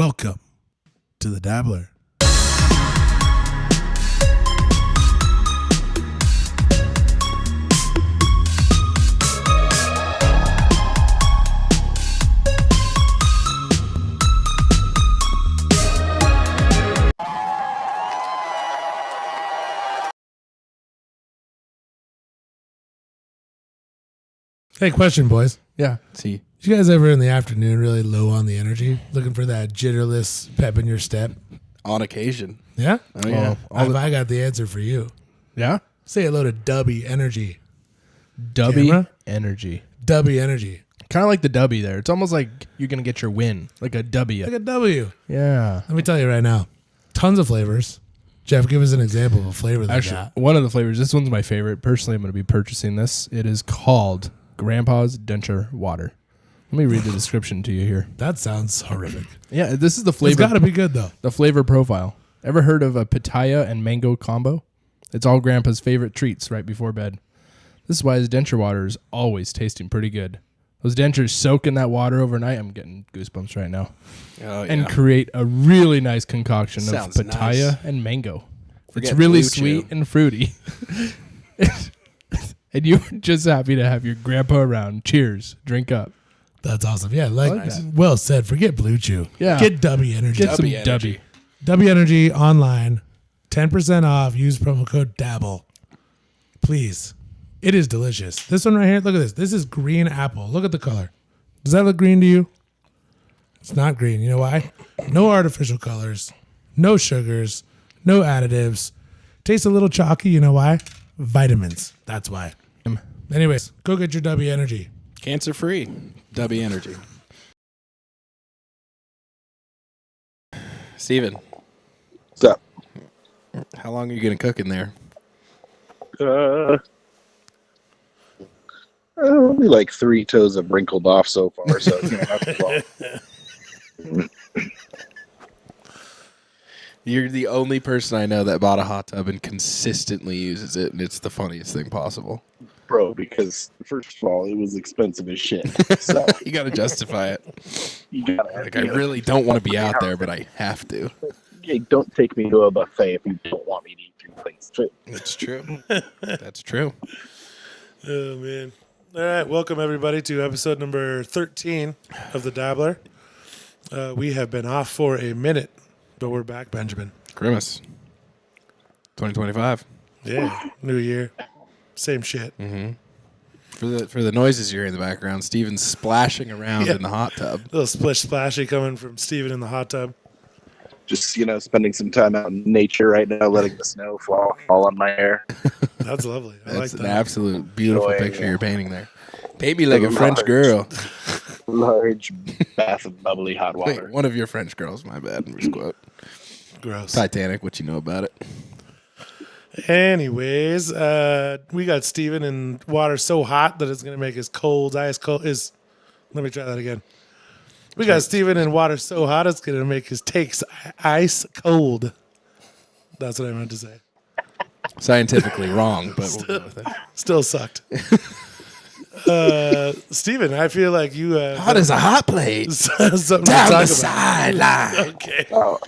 Welcome to the Dabbler. Hey, question, boys. Yeah. See. You guys ever in the afternoon really low on the energy, looking for that jitterless pep in your step? On occasion. Yeah? Oh, yeah. I got the answer for you. Yeah? Say hello to Dubby Energy. Dubby Camera? Energy. Dubby Energy. Kind of like the W there. It's almost like you're going to get your win. Like a W. Like a W. Yeah. Let me tell you right now. Tons of flavors. Jeff, give us an example of a flavor they Actually, got. one of the flavors, this one's my favorite. Personally, I'm going to be purchasing this. It is called Grandpa's Denture Water. Let me read the description to you here. That sounds horrific. Yeah, this is the flavor. It's got to be good, though. The flavor profile. Ever heard of a pitaya and mango combo? It's all Grandpa's favorite treats right before bed. This is why his denture water is always tasting pretty good. Those dentures soak in that water overnight. I'm getting goosebumps right now. Oh, yeah. And create a really nice concoction Sounds of pitaya nice. and mango. Forget It's really Blue sweet Chew. and fruity. And you're just happy to have your grandpa around. Cheers. Drink up. That's awesome. Yeah, like Nice. well said. Forget Blue Chew. Yeah. Get Dubby Energy. Get some Dubby Energy. Dubby. Dubby Energy online. 10% off. Use promo code DABBLE. Please. It is delicious. This one right here, look at this. This is green apple. Look at the color. Does that look green to you? It's not green. You know why? No artificial colors. No sugars. No additives. Tastes a little chalky. You know why? Vitamins. That's why. Anyways, go get your Dubby Energy. Cancer free. W Energy. Steven, What's up? how long are you going to cook in there? Only like 3 toes have wrinkled off so far, so it's not too long. You're the only person I know that bought a hot tub and consistently uses it, and it's the funniest thing possible. Bro, because first of all, it was expensive as shit. So You got to justify it. you gotta, Like, I really don't want to be out there, but I have to. Hey, don't take me to a buffet if you don't want me to eat your things too. It's true. That's true. Oh, man. All right. Welcome, everybody, to episode number 13 of The Dabbler. We have been off for a minute, but we're back, Benjamin. Grimace. 2025. Yeah. New year. Same shit. For the noises you hear in the background, Steven's splashing around in the hot tub. Little splish splashy coming from Steven in the hot tub. Just, spending some time out in nature right now, letting the snow fall on my hair. That's lovely. I That's like an that. absolute beautiful Enjoying picture it. you're painting there. Paint me like a French girl. Large bath of bubbly hot water. Wait, one of your French girls, my bad. Misquote. Gross. Titanic, what you know about it? Anyways, we got Steven in water so hot that it's going to make his ice cold. Let me try that again. We got Steven in water so hot it's going to make his takes ice cold. That's what I meant to say. Scientifically wrong, but we'll go with it. Still sucked. Steven, I feel like you have Hot as a hot plate. something to Down talk the about. sideline. Okay. Oh,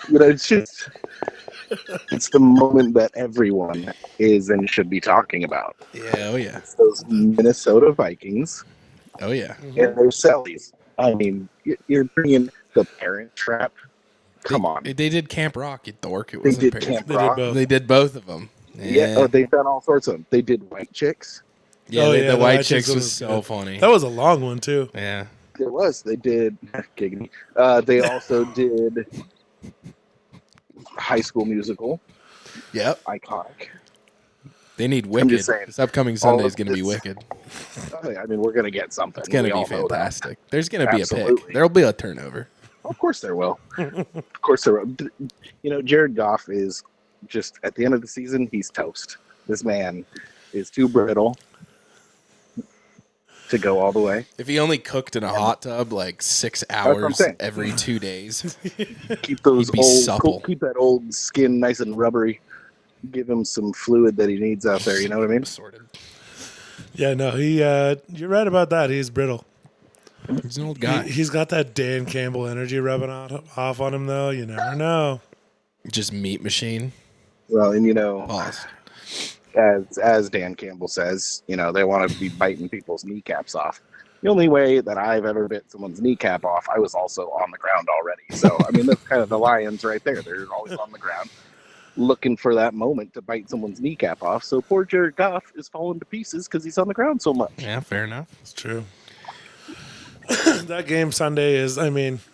it's the moment that everyone is and should be talking about. Yeah, oh yeah. It's those Minnesota Vikings Oh yeah. and their Sallies. I mean, you're bringing the Parent Trap. Come on. They did Camp Rock, you dork. It They wasn't did Parents. Camp They did Rock. both. They did both of them. Yeah. Oh, they've done all sorts of them. They did White Chicks. Yeah, Oh, the yeah, the White White Chicks Chicks was was so good. funny. That was a long one, too. Yeah. It was. They did. Giggity. They also did High School Musical. Yep. Iconic. They need I'm Wicked. just saying, This upcoming Sunday all is of going to be this- Wicked. I mean, we're going to get something. It's going We to be all know that. fantastic. There's going to be a pick. Absolutely. There'll be a turnover. Of course there will. Of course there will. Jared Goff is just, at the end of the season, he's toast. This man is too brittle to go all the way. If he only cooked in a hot tub like 6 what I'm hours saying. every 2 days, Keep those He'd be old, supple. keep that old skin nice and rubbery. Give him some fluid that he needs out there. You know what I mean? sorted. Yeah, no, you're right about that. He's brittle. He's an old guy. He's got that Dan Campbell energy rubbing off on him, though. You never know. Just meat machine. Well, and Pause. as Dan Campbell says, they want to be biting people's kneecaps off. The only way that I've ever bit someone's kneecap off, I was also on the ground already. So, I mean, that's kind of the Lions right there. They're always on the ground looking for that moment to bite someone's kneecap off. So poor Jared Goff is falling to pieces because he's on the ground so much. Yeah, fair enough. It's true. That game Sunday is,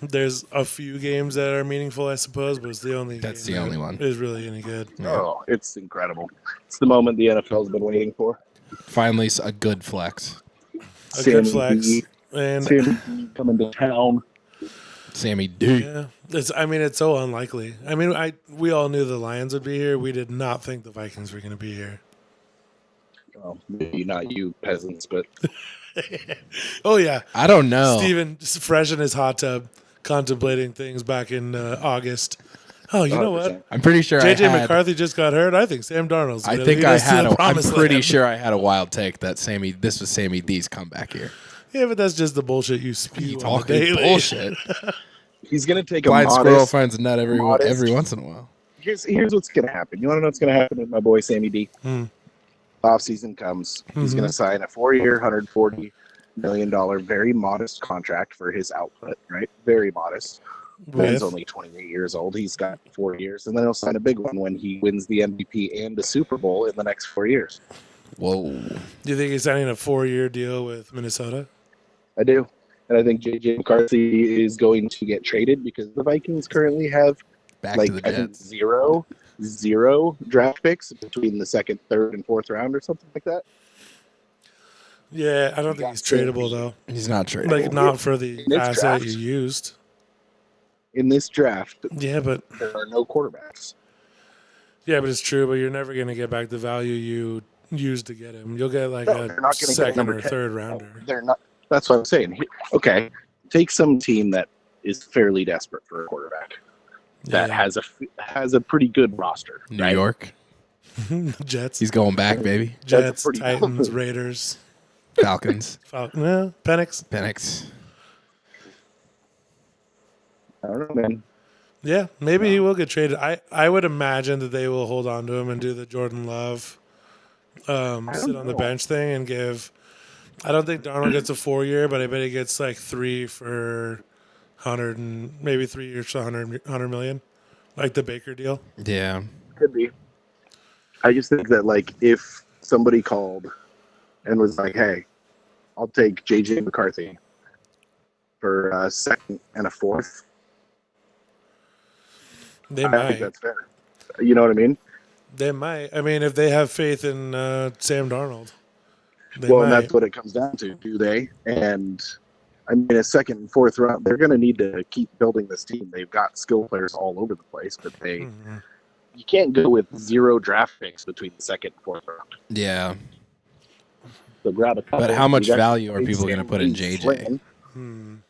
there's a few games that are meaningful, I suppose, but it's the only That's game the only that one. is really any good. Yeah. Oh, it's incredible. It's the moment the NFL's been waiting for. Finally, a good flex. A good flex. And Sammy coming to town. Sammy D. yeah, it's so unlikely. We all knew the Lions would be here. We did not think the Vikings were going to be here. Well, maybe not you peasants, but Oh, yeah. I don't know. Steven, just fresh in his hot tub, contemplating things back in August. Oh, you know what? I'm pretty sure J.J. I had. McCarthy just got hurt. I think Sam Darnold's I going to think lead I us to had. the I'm promised pretty land. sure I had a wild take that this was Sammy D's comeback here. Yeah, but that's just the bullshit you spew on the Talking daily. bullshit. he's going to take a Blind squirrel modest. finds a nut every once in a while. Here's what's going to happen. You want to know what's going to happen with my boy Sammy D? Hmm. Offseason comes. He's going to sign a 4-year, $140 million, very modest contract for his output, right? Very modest. He's only 28 years old. He's got 4 years, and then he'll sign a big one when he wins the MVP and the Super Bowl in the next 4 years. Whoa. Do you think he's signing a 4-year deal with Minnesota? I do. And I think J.J. McCarthy is going to get traded because the Vikings currently have Back to the I think Jets. zero draft picks between the second, third, and fourth round or something like that. Yeah, I don't think he's tradable, though. He's not tradable. Like, not for the In this asset draft. you used. In this draft, Yeah, but there are no quarterbacks. it's true, but you're never going to get back the value you used to get him. You'll get like No, they're a not gonna get second number or 10. third rounder. They're not. That's what I'm saying. Okay, take some team that is fairly desperate for a quarterback that has a pretty good roster. New right? York. Jets, He's going back, baby. Jets, pretty- Titans, Raiders, Falcons. Penix. Penix. I don't know, man. Yeah, maybe he will get traded. I would imagine that they will hold on to him and do the Jordan Love sit on the know. bench thing and give. I don't think Darnold gets a 4-year, but I bet he gets like 3 for 100 and maybe 3 years for 100 million, like the Baker deal. Yeah. Could be. I just think that if somebody called and was like, "Hey, I'll take J.J. McCarthy for a second and a fourth," They I might. think that's fair. You know what I mean? They might. If they have faith in Sam Darnold, they Well, might. and that's what it comes down to. Do they? And a second and fourth round, they're going to need to keep building this team. They've got skill players all over the place, but you can't go with 0 draft picks between the second and fourth round. Yeah. So grab a couple. But how much You got value are people going to Sam put in Reed JJ? swinging.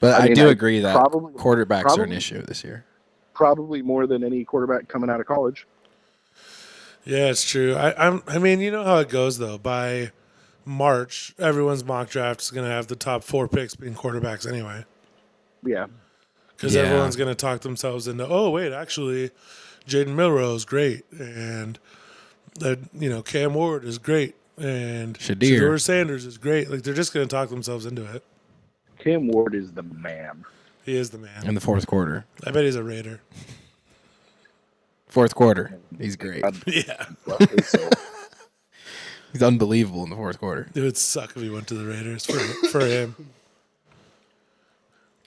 But I I do agree that probably- quarterbacks are an probably- issue this year. Probably more than any quarterback coming out of college. Yeah, it's true. You know how it goes though. By March, everyone's mock draft is going to have the top 4 picks being quarterbacks anyway, Yeah. because Yeah. everyone's going to talk themselves into, oh wait, actually, Jaden Milroe is great, and Cam Ward is great, and Shadir Sanders is great. Like they're just going to talk themselves into it. Cam Ward is the man. He is the man. in the fourth quarter. I bet he's a Raider. Fourth quarter. He's great. Yeah, So, He's unbelievable in the fourth quarter. it would suck if he went to the Raiders for him.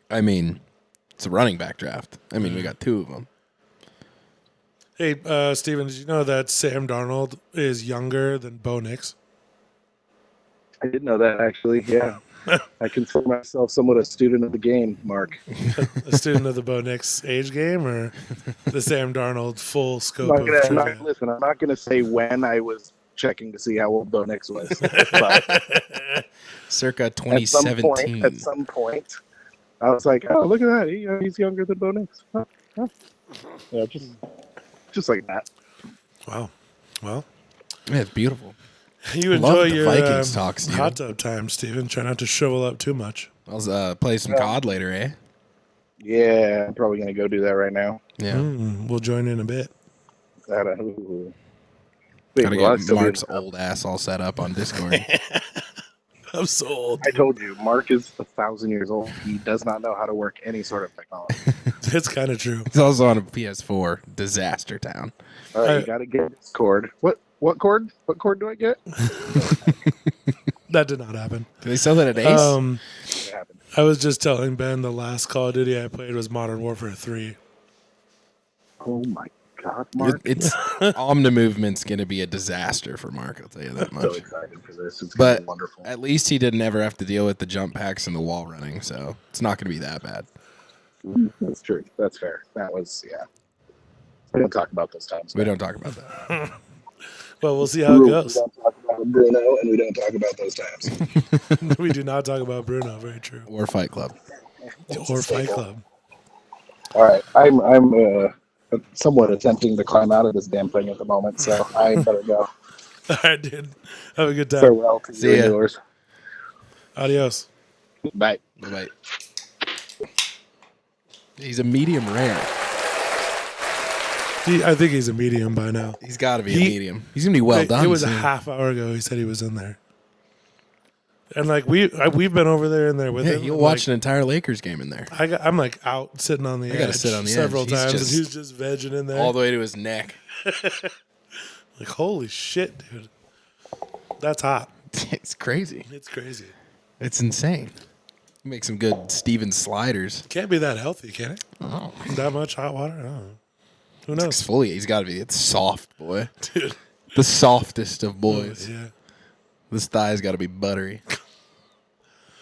It's a running back draft. We got 2 of them. Hey, Steven, did you know that Sam Darnold is younger than Bo Nix? I didn't know that, actually. Yeah. I consider myself somewhat a student of the game, Mark. A student of the Bo Nix age game, or the Sam Darnold full scope of I'm trivia? not going to say when I was checking to see how old Bo Nix was. But Circa 2017. at some point, I was like, oh, look at that. He's younger than Bo Nix. Huh. Yeah, just like that. Wow. Well, Yeah, it's beautiful. You Love enjoy the your Vikings talk, Steven. hot tub time, Steven. Try not to shovel up too much. I'll play some COD later, eh? Yeah, I'm probably gonna go do that right now. Yeah. We'll join in a bit. Ooh. Wait, Gotta will I get still be Mark's in the- old ass all set up on Discord. I'm so old. I told you, Mark is 1,000 years old. He does not know how to work any sort of technology. It's kind of true. He's also on a PS4. Disaster Town. All right, you gotta get this cord. What cord? What cord do I get? That did not happen. Do they sell that at Ace? What happened? I was just telling Ben the last Call of Duty I played was Modern Warfare 3. Oh my God, Mark! It's Omnimovement's going to be a disaster for Mark. I'll tell you that I'm so much. excited for this. It's gonna be wonderful. At least he didn't ever have to deal with the jump packs and the wall running, so it's not going to be that bad. That's true. That's fair. That was We don't talk about those times. We don't talk about that. Well, we'll see how it We goes. don't talk about Bruno, and we don't talk about those times. We do not talk about Bruno. Very true. Or Fight Club. Or Fight Club. All right, I'm somewhat attempting to climb out of this damn thing at the moment, so I better go. All right, dude. Have a good time. Farewell to See you ya. and yours. Adios. Bye. Bye-bye. He's a medium rare. I think he's a medium by now. He's got to be a medium. He's going to be well done. It was soon. a half hour ago he said he was in there. And like we've been over there in there with Yeah, him. you'll and, watch like, an entire Lakers game in there. I'm like out sitting on the I gotta edge sit on the several edge. He's times, just- and he's just vegging in there. All the way to his neck. Like holy shit, dude, that's hot. It's crazy. It's crazy. It's insane. Make some good Steven sliders. Can't be that healthy, can it? Oh. That much hot water? I don't know. Who knows, Exfoliate. He's got to be. It's soft, boy. dude? The softest of boys. Yeah, This thigh's got to be buttery.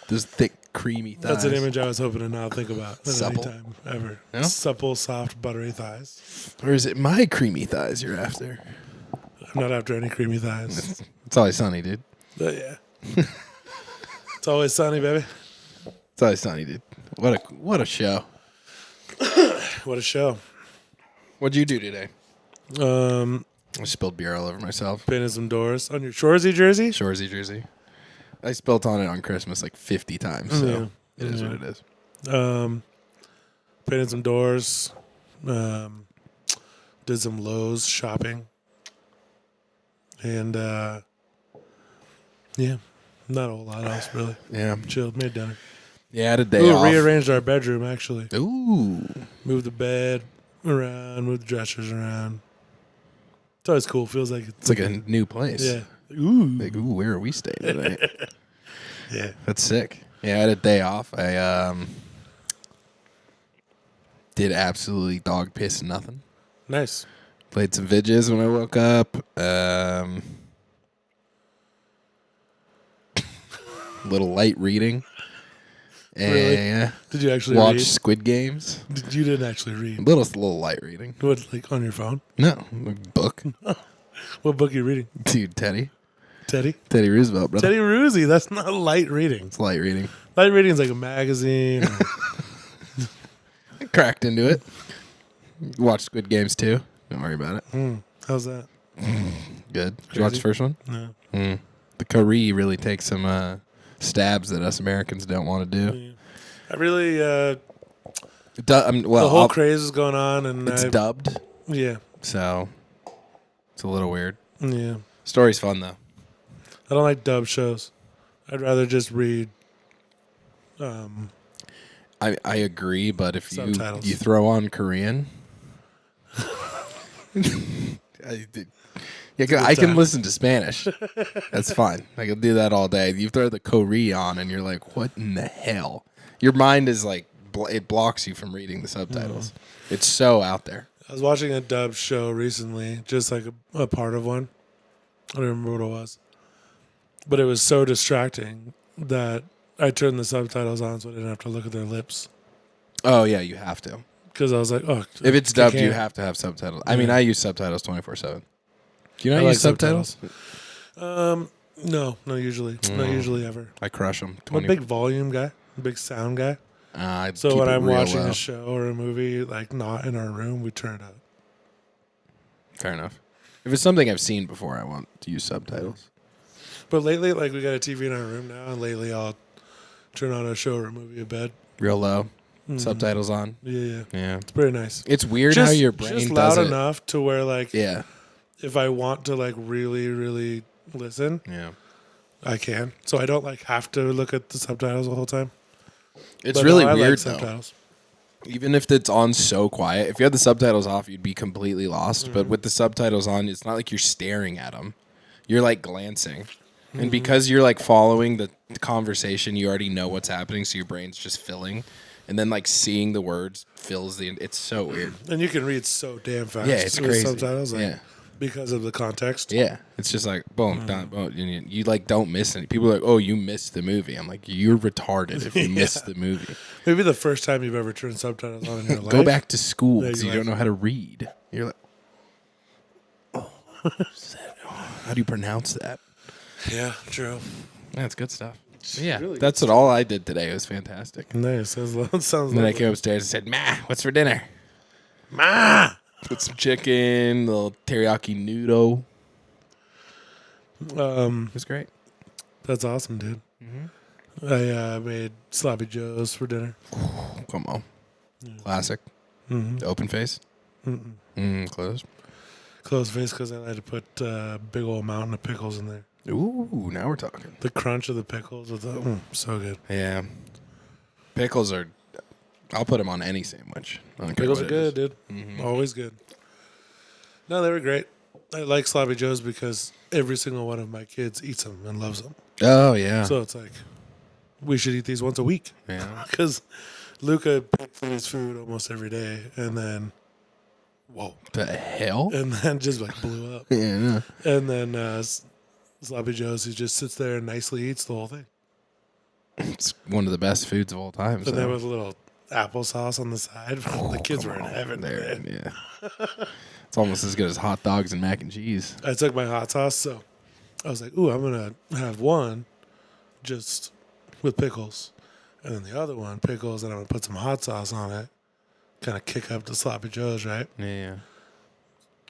Those thick, creamy thighs. that's an image I was hoping to not think about at any Supple? time ever. No? Supple, soft, buttery thighs. Or is it my creamy thighs you're after? I'm not after any creamy thighs. It's always sunny, dude. But yeah, it's always sunny, baby. It's always sunny, dude. What a show. What a show. What'd you do today? I spilled beer all over myself. Painted some doors on your Shoresy jersey. Shoresy jersey. I spilt on it on Christmas like 50 times, so Yeah. it is what it is. Painted some doors. Did some Lowe's shopping. And yeah, not a whole lot else really. Yeah. Chilled, made dinner. Yeah, I had a day off. Rearranged our bedroom actually. Ooh. Moved the bed around, moved the dressers around. It's always cool. Feels like It's like a new place. yeah. Ooh. Like, ooh, where are we staying tonight? Yeah. That's sick. Yeah, I had a day off. I did absolutely dog piss nothing. Nice. Played some vidges when I woke up. Little light reading. And Really? yeah, Did you actually watch read? Squid Games. You didn't actually read. Little light reading. What, like on your phone? No, a book. What book are you reading? Dude, Teddy Teddy Roosevelt, brother. Roosey. That's not light reading. It's light reading. Light reading is like a magazine. I cracked into it. Watched Squid Games too. Don't worry about it. How's that? Good. Did you watch the first one? No. The Korea really takes some stabs that us Americans don't want to do. I really Well, the whole craze is going on, and it's dubbed, yeah, so it's a little weird. yeah. Story's fun though. I don't like dub shows. I'd rather just read. I agree, but if Subtitles. you throw on Korean, I can listen to Spanish. That's fine. I can do that all day. You throw the Korea on, and you're like, "What in the hell?" Your mind is like, it blocks you from reading the subtitles. It's so out there. I was watching a dub show recently, just like a part of one. I don't remember what it was, but it was so distracting that I turned the subtitles on so I didn't have to look at their lips. Oh yeah, you have to. Because I was like, oh, If it's I dubbed, you can't. have to have subtitles. I mean, I use subtitles 24/7. Do you not I like use subtitles? No, not usually. Not usually ever. I crush them. I'm a big volume guy, big sound guy. So keep when it I'm real watching low. a show or a movie, like not in our room, we turn it up. Fair enough. If it's something I've seen before, I want to use subtitles. But lately, like we got a TV in our room now, and lately I'll turn on a show or a movie in bed. Real low. Subtitles on. Yeah. Yeah. It's pretty nice. It's weird how your brain just does loud it. enough to where like Yeah. if I want to like really, really listen, Yeah. I can. So I don't like have to look at the subtitles the whole time. It's But really no, I weird like though. subtitles. Even if it's on so quiet, if you had the subtitles off, you'd be completely lost. Mm-hmm. But with the subtitles on, it's not like you're staring at them. You're like glancing. Mm-hmm. And because you're like following the conversation, you already know what's happening. So your brain's just filling. And then like seeing the words fills the. It's so weird. And you can read so damn fast. Yeah, it's with crazy. subtitles, like, Yeah. because of the context. Yeah. It's just like, boom, Mm-hmm. done, boom. And you like don't miss any. People are like, oh, you missed the movie. I'm like, you're retarded if you missed the movie. Maybe the first time you've ever turned subtitles on in your life. Go back to school Yeah, because you you're don't like- know how to read. You're like, oh, how do you pronounce that? Yeah, true. That's good stuff. Yeah, Really that's what all I did today. It was fantastic. Nice. That sounds And then I like came upstairs and said, "Ma, what's for dinner?" Ma. Put some chicken, a little teriyaki noodle. It was great. That's awesome, dude. Mm-hmm. I made sloppy joes for dinner. Come on, classic. Mm-hmm. Open face. Closed. Closed face because I like to put a big old mountain of pickles in there. Ooh, now we're talking. The crunch of the pickles with the so good. Yeah, pickles are. I'll put them on any sandwich. I don't care Pickles what are it good, is. dude. Always good. No, they were great. I like sloppy joes because every single one of my kids eats them and loves them. Oh yeah. So it's like we should eat these once a week Yeah. because Luca picks his food almost every day, and then The hell? and then just like blew up. Yeah. No. And then sloppy joes, he just sits there and nicely eats the whole thing. It's one of the best foods of all time. And then with a little applesauce on the side, the kids were in heaven there. today. Yeah. It's almost as good as hot dogs and mac and cheese. I took my hot sauce, so I was like, ooh, I'm going to have one just with pickles. And then the other one, pickles, and I'm going to put some hot sauce on it. Kind of kick up the sloppy joes, right? Yeah.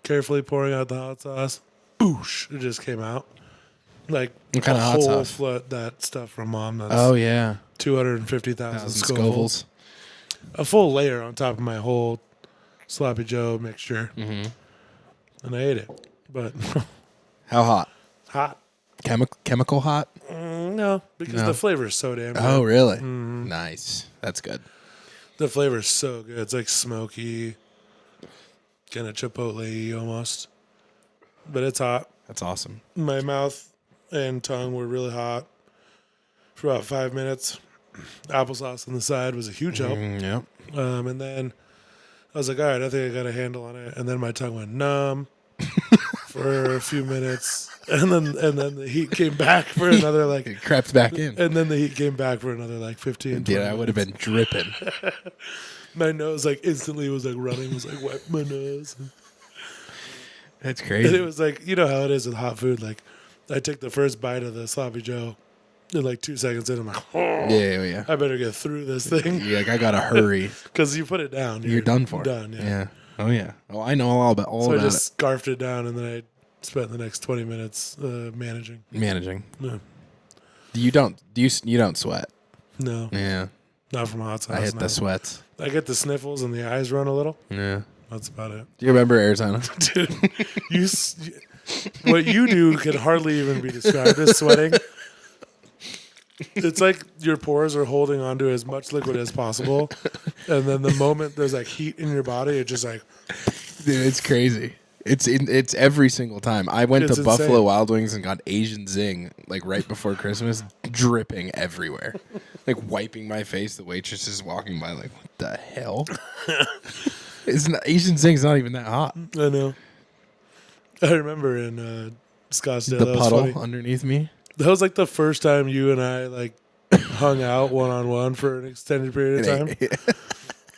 Carefully pouring out the hot sauce. Boosh. It just came out. Like What kind a of hot whole sauce? flood, that stuff from Mom. That's Oh yeah. 250,000 Thousand Scovilles. A full layer on top of my whole sloppy joe mixture. Mm-hmm. And I ate it. But How hot? hot. Chemical hot? No, because No. the flavor is so damn good. Oh really? Nice. That's good. The flavor is so good. It's like smoky, kind of chipotle almost. But it's hot. That's awesome. My mouth and tongue were really hot for about 5 minutes. Applesauce on the side was a huge help. Yep. And then I was like, all right, I think I got a handle on it. And then my tongue went numb for a few minutes. And then the heat came back for another It crept back in. and then the heat came back for another 15, 20 Yeah, I would have been dripping. My nose instantly was running, was wipe my nose. That's And crazy. it was you know how it is with hot food. I take the first bite of the sloppy joe, and 2 seconds in, I'm like, oh, Yeah. I better get through this thing You're like, I gotta hurry. because you put it down, You're done for. Done, yeah. Yeah. Oh yeah. Oh, I know all about So I it. just scarfed it down, and then I spent the next 20 minutes managing. Managing. No, You don't sweat. no, Yeah. not from hot sauce. I hit no. the sweats. I get the sniffles and the eyes run a little. Yeah. That's about it. Do you remember Arizona? Dude, what you do can hardly even be described as sweating. It's like your pores are holding onto as much liquid as possible, and then the moment there's heat in your body, it's just Dude, it's crazy. It's every single time. I went It's to Buffalo insane. Wild Wings and got Asian Zing right before Christmas, dripping everywhere, wiping my face. The waitress is walking by, what the hell? Asian Zing's not even that hot. I know. I remember in Scottsdale, The that was puddle funny. underneath me. That was the first time you and I hung out one-on-one for an extended period of time.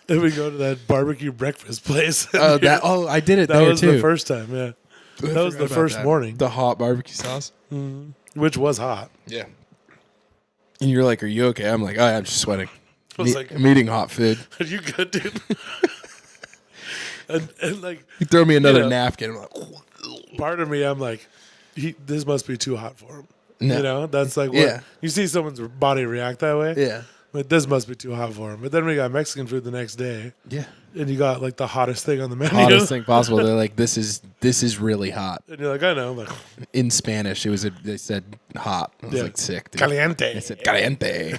And we go to that barbecue breakfast place. I did it That there was too. the first time, yeah. That was the first morning, The hot barbecue sauce. which was hot. Yeah. And you're like, "Are you okay?" I'm like, "Oh, yeah, I'm just sweating. I was like, I'm eating hot food." are you good, dude? and You throw me another know. napkin. I'm like, part of me, I'm like, this must be too hot for him. No. You know, that's like what Yeah. you see someone's body react that way. Yeah. But this must be too hot for him. But then we got Mexican food the next day, Yeah. and you got like the hottest thing on the menu. Hottest thing possible. They're like, this is really hot. And you're like, I know. I'm like, In Spanish, they said hot. I was Yeah. like sick, dude. caliente. They said caliente.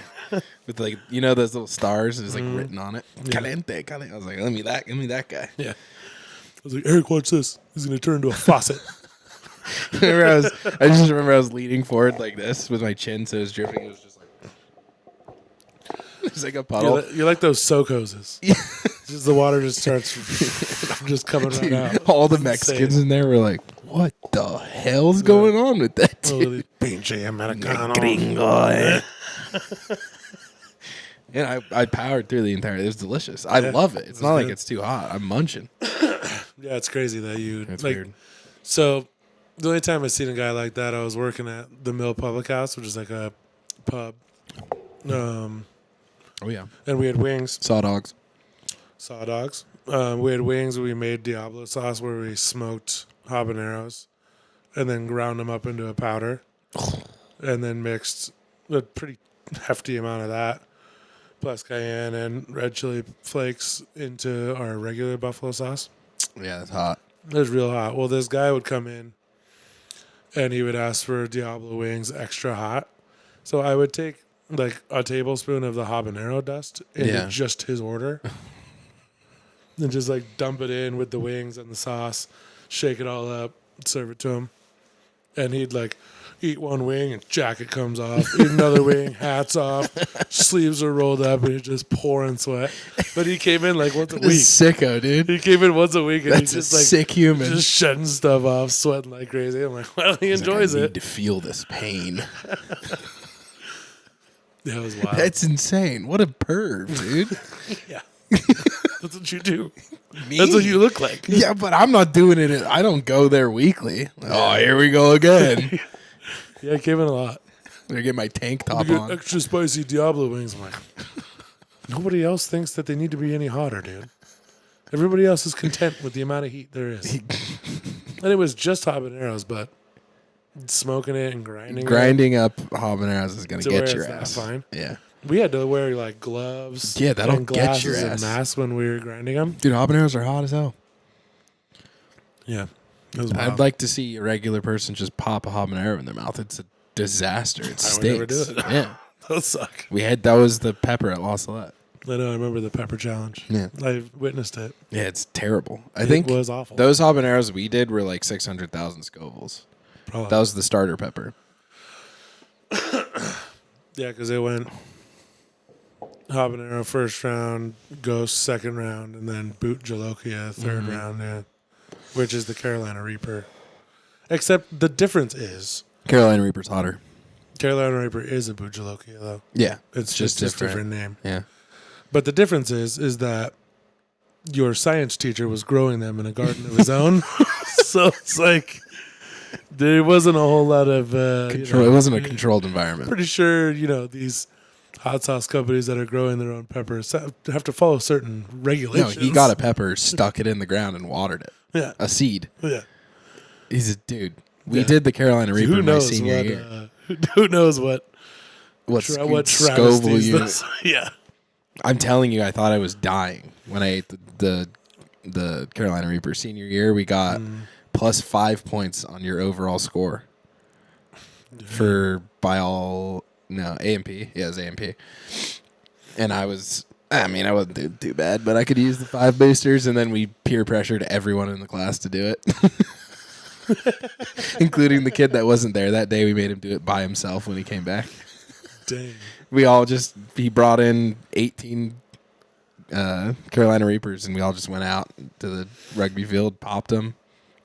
With like, you know, those little stars, and it's like written on it. Yeah. Caliente, caliente. I was like, give me that guy. Yeah. I was like, Eric, watch this. He's gonna turn into a faucet. I just remember I was leaning forward like this with my chin, so it was dripping. It was just like, it's like a puddle. You're like those soak hoses. Just the water just starts just coming right Dude, out. all the It's Mexicans insane. in there were like, what the hell's going on with that Oh, dude? pinche Americano. Gringo, eh? And I powered through the entire. It was delicious. I love it. It's was not like good. it's too hot. I'm munching. Yeah, it's crazy that you It's like. weird. So the only time I seen a guy like that, I was working at the Mill Public House, which is like a pub. Oh yeah, And we had wings, saw dogs. saw dogs. We had wings. We made Diablo sauce where we smoked habaneros, and then ground them up into a powder, and then mixed a pretty hefty amount of that, plus cayenne and red chili flakes into our regular buffalo sauce. Yeah, that's hot. It was real hot. Well, this guy would come in and he would ask for Diablo wings extra hot. So I would take like a tablespoon of the habanero dust into Yeah. just his order and just like dump it in with the wings and the sauce, shake it all up, serve it to him. And he'd like eat one wing and jacket comes off, eat another wing, hat's off, sleeves are rolled up and he's just pouring sweat. But he came in like once a week. Sicko, dude. He came in once a week and That's he's just a like sick human. just shedding stuff off, sweating like crazy. I'm like, well, he enjoys I need it. to feel this pain. Yeah, it was wild. That's insane. What a perv, dude. Yeah. That's what you do. Me? That's what you look like. Yeah, but I'm not doing it. I don't go there weekly. Oh, here we go again. Yeah, I came in a lot. I'm gonna get my tank top You get on. extra spicy Diablo wings. I'm like, nobody else thinks that they need to be any hotter, dude. Everybody else is content with the amount of heat there is. And it was just habaneros, but smoking it and grinding Up habaneros is gonna To where get your it's that ass. fine? Yeah, We had to wear like gloves. Yeah, that'll and get your glasses ass. and masks when we were grinding them. dude, habaneros are hot as hell. Yeah, it was wild. I'd like to see a regular person just pop a habanero in their mouth. It's a disaster. It I would stinks. never do it. Yeah, Those suck. that was the pepper at La Salette. I know. I remember the pepper challenge. Yeah, I witnessed it. yeah, it's terrible. I It think was awful. those habaneros we did were like 600,000 Scovilles. Probably. That was the starter pepper. Yeah, because they went habanero first round, ghost second round, and then boot jalokia third round. Yeah, which is the Carolina Reaper. Except the difference is Carolina Reaper's hotter. Carolina Reaper is a boot jalokia though. Yeah, It's just a different name. Yeah. But the difference is that your science teacher was growing them in a garden of his own. So it's like there wasn't a whole lot of Control. It wasn't a controlled environment. Pretty sure these hot sauce companies that are growing their own peppers have to follow certain No, regulations. he got a pepper, stuck it in the ground, and watered it. Yeah, A seed. yeah. He's a dude. We Yeah. did the Carolina Reaper Who my knows senior what? year. Who knows what? What What Scoville travesties unit? this? Yeah. I'm telling you, I thought I was dying when I ate the Carolina Reaper senior year. We got plus 5 points on your overall score for AMP. Yeah, it was AMP. And I wasn't doing too bad, but I could use the 5 boosters, and then we peer pressured everyone in the class to do it. Including the kid that wasn't there that day. We made him do it by himself when he came back. Dang. He brought in 18 Carolina Reapers, and we all just went out to the rugby field, popped them.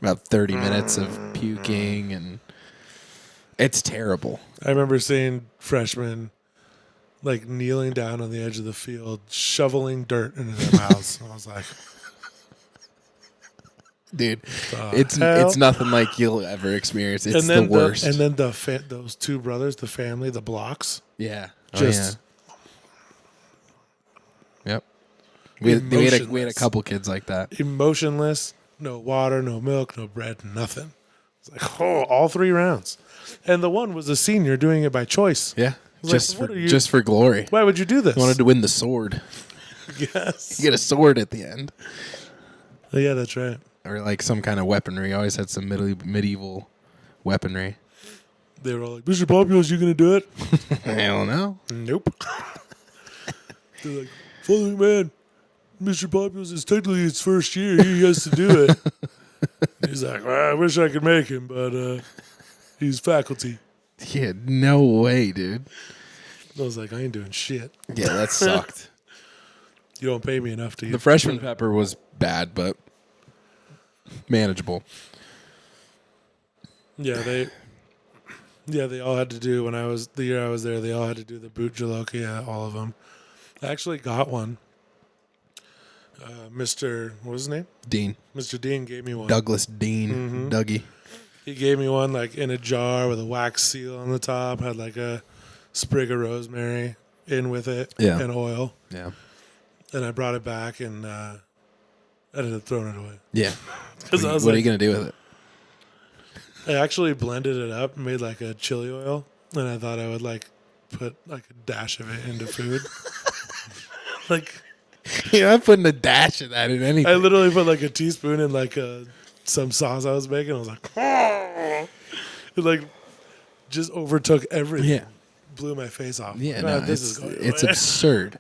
About 30 minutes of puking, and it's terrible. I remember seeing freshmen like kneeling down on the edge of the field, shoveling dirt into their mouths. I was like, Dude, the it's hell? nothing like you'll ever experience. It's and then the worst. and then those two brothers, the family, the Blocks, yeah. just Yep. We had a Emotionless. couple kids like that. emotionless, no water, no milk, no bread, nothing. It's like, oh, all 3 rounds. And the one was a senior doing it by choice. Yeah. Like, Just what for are you- just for glory. Why would you do this? He wanted to win the sword. Yes. You get a sword at the end. Oh, yeah, that's right. Or like some kind of weaponry. Always had some medieval weaponry. They were all like, Mr. Populous, you going to do it? I don't know. Nope. They're like, Father McMahon, Mr. Populous is technically his first year. He has to do it. He's like, well, I wish I could make him, but he's faculty. Yeah, no way, dude. I was like, I ain't doing shit. Yeah, that sucked. You don't pay me enough to The freshman pepper was bad, but manageable. Yeah, they all had to do the year I was there. They all had to do the boot jalokia, all of them. I actually got one. Mr. What was his name? Dean. Mr. Dean gave me one. Douglas Dean. Mm-hmm. Dougie. He gave me one like in a jar with a wax seal on the top. Had like a sprig of rosemary in with it and oil. Yeah. And I brought it back and I ended up throwing it away. Yeah. Because I was What are like, you going to do with it? I actually blended it up and made like a chili oil. And I thought I would like put like a dash of it into food. Like, You're not putting a dash of that in anything. I literally put like a teaspoon in like some sauce I was making. I was like, it like just overtook everything. Yeah. Blew my face off. Yeah, God, no, this is going it's away. absurd.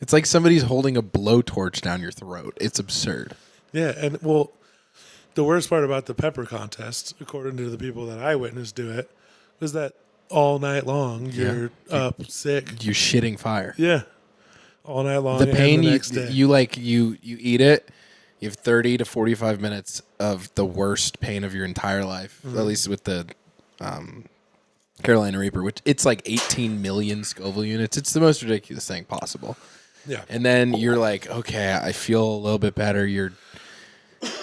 It's like somebody's holding a blowtorch down your throat. It's absurd. Yeah, and well, the worst part about the pepper contest, according to the people that I witnessed do it, was that all night long you're up sick. You're shitting fire. Yeah, all night long. The pain and the you next day. you eat it. You have 30 to 45 minutes of the worst pain of your entire life. Mm-hmm. At least with the Carolina Reaper, which it's like 18 million Scoville units. It's the most ridiculous thing possible. Yeah, And then you're like, okay, I feel a little bit better.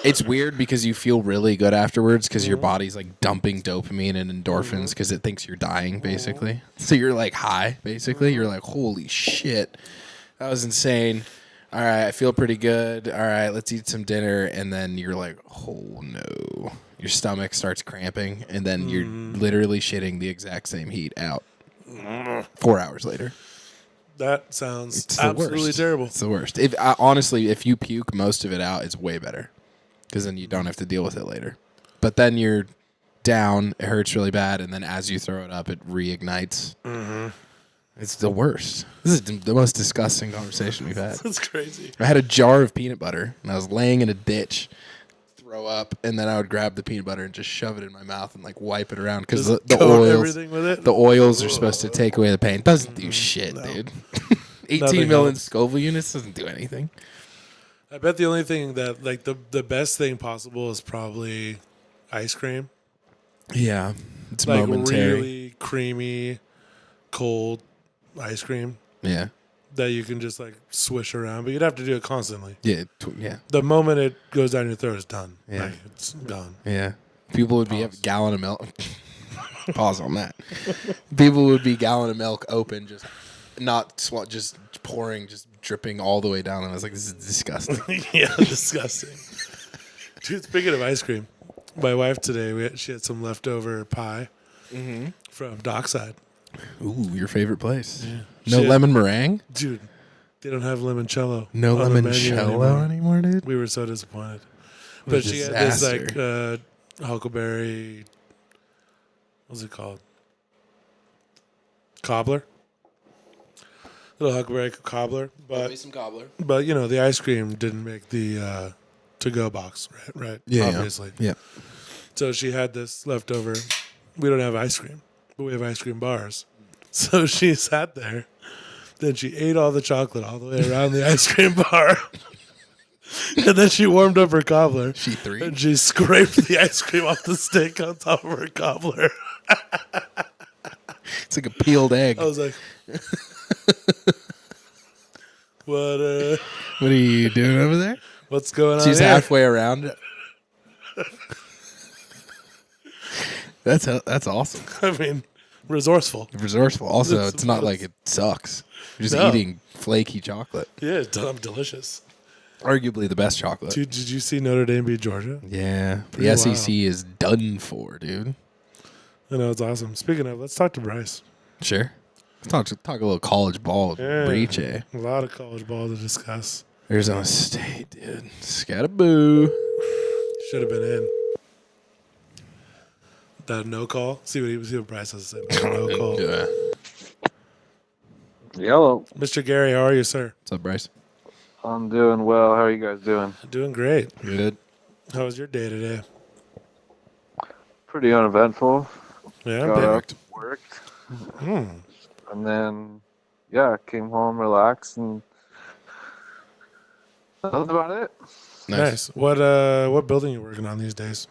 It's weird because you feel really good afterwards because your body's like dumping dopamine and endorphins because it thinks you're dying, basically. So you're like high, basically. You're like, holy shit, that was insane. All right, I feel pretty good. All right, let's eat some dinner. And then you're like, oh no. Your stomach starts cramping, and then you're literally shitting the exact same heat out 4 hours later. that sounds It's the absolutely worst. terrible. It's the worst. Honestly, if you puke most of it out, it's way better because then you don't have to deal with it later. But then you're down, it hurts really bad, and then as you throw it up, it reignites. Mm-hmm. It's the worst. This is the most disgusting conversation we've had. That's crazy. I had a jar of peanut butter, and I was laying in a ditch, throw up, and then I would grab the peanut butter and just shove it in my mouth and like wipe it around because the Coat oils, everything with it. the oils are supposed to take away the pain. Doesn't do shit, dude. 18 Nothing million helps. Scoville units doesn't do anything. I bet the only thing that like the best thing possible is probably ice cream. Yeah, it's Like momentary. really creamy, cold ice cream Yeah, that you can just like swish around, but you'd have to do it constantly. yeah, yeah, The moment it goes down your throat, it's done. Yeah. Like, it's gone. yeah. People would be a gallon of milk. Pause on that. People would be gallon of milk open, just not just pouring, just dripping all the way down. And I was like, this is disgusting. Yeah, disgusting. Dude, speaking of ice cream, my wife today, she had some leftover pie from Dockside. Ooh, your favorite place. Yeah. No Shit. lemon meringue? Dude, they don't have limoncello. No on the menu limoncello anymore, dude? We were so disappointed. What a But she had this like disaster. huckleberry, what's it called? Cobbler. Little huckleberry cobbler. some cobbler. But you know, the ice cream didn't make the to-go box, right? Yeah, Obviously. Yeah. So she had this leftover. We don't have ice cream, but we have ice cream bars. So she sat there. Then she ate all the chocolate all the way around the ice cream bar. And then she warmed up her cobbler. She three. And she scraped the ice cream off the stick on top of her cobbler. It's like a peeled egg. I was like, what? What are you doing over there? What's going on She's here? halfway around it. That's awesome. I mean, resourceful. Resourceful. Also, It's it's not like it sucks. You're just No. eating flaky chocolate. Yeah, it's delicious. Arguably the best chocolate. Dude, did you see Notre Dame beat Georgia? Yeah. Pretty The SEC is done for, dude. I know, it's awesome. Speaking of, let's talk to Bryce. Sure. Let's talk a little college ball with Breach. A lot of college ball to discuss. Arizona State, dude. Scataboo. Should have been in. That no call. See what Bryce has to say. About no call. Yeah. Hello. Mr. Gary, how are you, sir? What's up, Bryce? I'm doing well. How are you guys doing? Doing great. Good. How was your day today? Pretty uneventful. Yeah, Got up, Perfect. worked, Hmm. and then, yeah, came home, relaxed, and that was about it. Nice. What building you working on these days?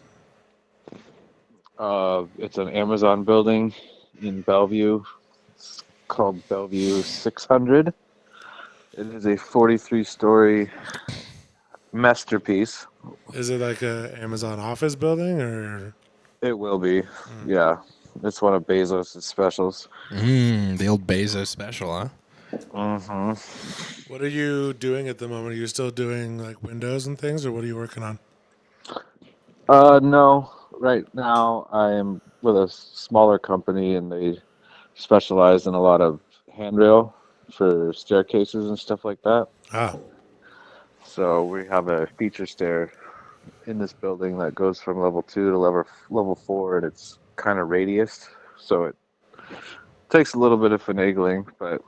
It's an Amazon building in Bellevue. It's called Bellevue 600. It is a 43-story masterpiece. Is it like a Amazon office building or? It will be, yeah. It's one of Bezos' specials. The old Bezos special, huh? Mm-hmm. What are you doing at the moment? Are you still doing like windows and things, or what are you working on? No. Right now, I am with a smaller company, and they specialize in a lot of handrail for staircases and stuff like that. Ah, So we have a feature stair in this building that goes from level 2 to level 4, and it's kind of radiused, so it takes a little bit of finagling, but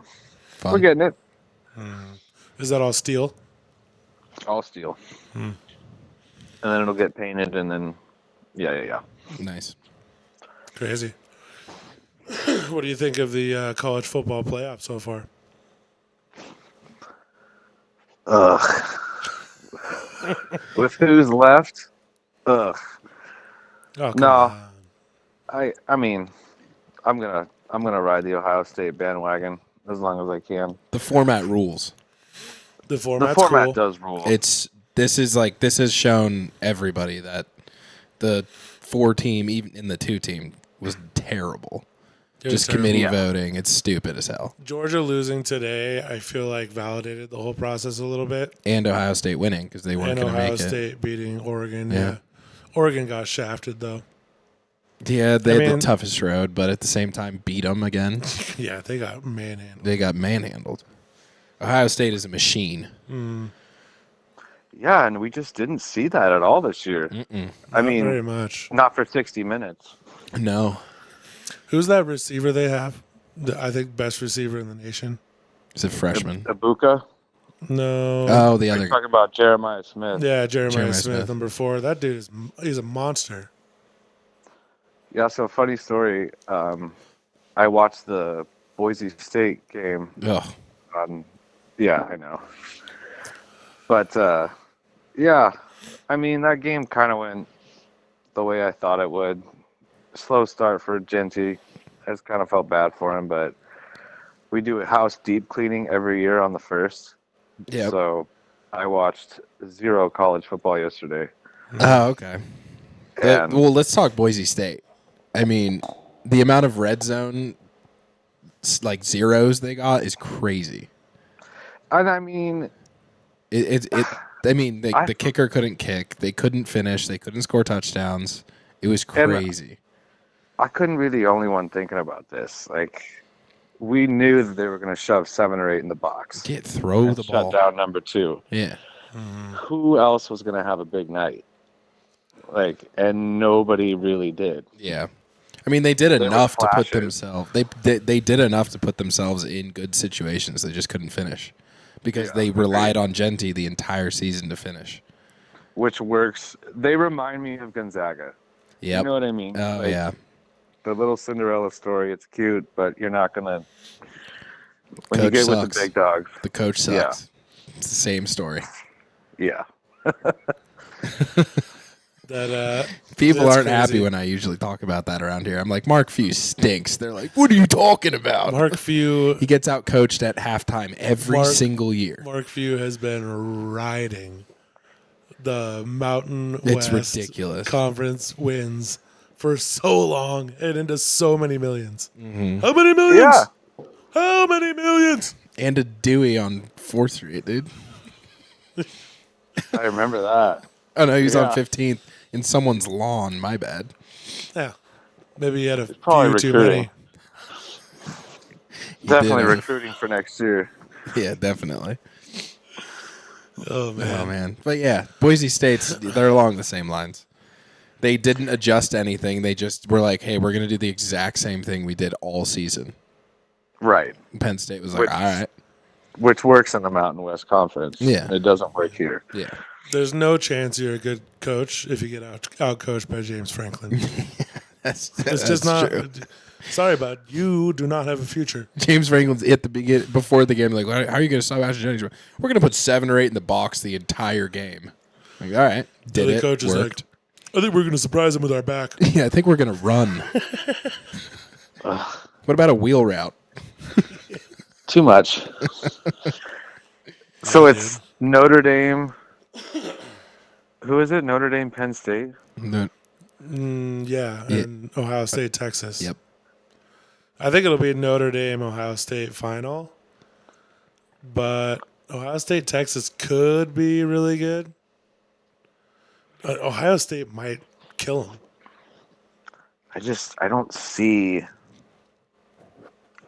Fun. we're getting it. is that all steel? All steel. And then it'll get painted, and then, yeah. Nice. Crazy. What do you think of the college football playoff so far? Ugh. With who's left? Ugh. Oh, come No. on. I mean, I'm gonna ride the Ohio State bandwagon as long as I can. The format rules. The The format's format cool. does rule. This has shown everybody that the 4-team, even in the 2-team, was terrible. It was Just terrible. committee Yeah. voting. It's stupid as hell. Georgia losing today, I feel like validated the whole process a little bit. And Ohio State winning because they weren't And going to Ohio make it. State beating Oregon. Yeah. Yeah. Oregon got shafted though. Yeah, they I had mean- the toughest road, but at the same time beat them again. Yeah, they got manhandled. They got manhandled. Ohio State is a machine. Yeah, and we just didn't see that at all this year. I Not mean, very much. not for 60 minutes. No. Who's that receiver they have? I think best receiver in the nation. It's a freshman. Ibuka. No. Oh, the You're other. talking about Jeremiah Smith. Yeah, Jeremiah Jeremiah Smith, Smith. number 4. That dude he's a monster. Yeah, so funny story. I watched the Boise State game Ugh. on. Yeah, I know. But yeah, I mean that game kind of went the way I thought it would. Slow start for Genty. I just kind of felt bad for him, but we do a house deep cleaning every year on the 1st. Yep. So I watched 0 college football yesterday. Oh, okay. And Well, let's talk Boise State. I mean, the amount of red zone like zeros they got is crazy. and I mean, I mean, the kicker couldn't kick. They couldn't finish. They couldn't score touchdowns. It was crazy. I couldn't be the only one thinking about this. Like, we knew that they were going to shove 7 or 8 in the box. Throw and the shut ball. down number 2. Yeah. Who else was going to have a big night? Like, and nobody really did. Yeah. I mean, they did were enough to put flashes. themselves. They did enough to put themselves in good situations. They just couldn't finish because they relied on Genty the entire season to finish. Which works. They remind me of Gonzaga. Yep. You know what I mean? Oh Like, yeah. The little Cinderella story. It's cute, but you're not going to. When Coach you get with sucks. the big dogs. The coach sucks. Yeah. It's the same story. Yeah. That People that's aren't happy crazy. when I usually talk about that around here. I'm like, Mark Few stinks. They're like, what are you talking about? Mark Few He gets out coached at halftime every single year. Mark Few has been riding the Mountain It's West ridiculous. Conference wins for so long and into so many millions. Mm-hmm. How many millions? Yeah. How many millions? And a Dewey on 4th Street, dude. I remember that. Oh no, he was on Yeah. 15th in someone's lawn. My bad. Yeah. Maybe you had a Probably few too recruiting. many. He Definitely did, recruiting for next year. Yeah, definitely. Oh man. Oh man, but yeah, Boise State's they're along the same lines. They didn't adjust anything. They just were like, "Hey, we're going to do the exact same thing we did all season." Right. Penn State was like, Which- "All right, Which works in the Mountain West Conference. Yeah. It doesn't work here. yeah." There's no chance you're a good coach if you get out coached by James Franklin. That's It's just not. true. Sorry, bud. You do not have a future. James Franklin's at the beginning before the game, like, "How are you going to stop Asher Jennings? We're going to put 7 or 8 in the box the entire game." Like, all right, did the it? coach is Worked. like, I think we're going to surprise him with our back. Yeah, I think we're going to run. What about a wheel route? Too much. So it's Notre Dame. Who is it? Notre Dame, Penn State? No. Yeah, and Ohio State, Texas. Yep. I think it'll be Notre Dame, Ohio State final. But Ohio State, Texas could be really good. But Ohio State might kill them.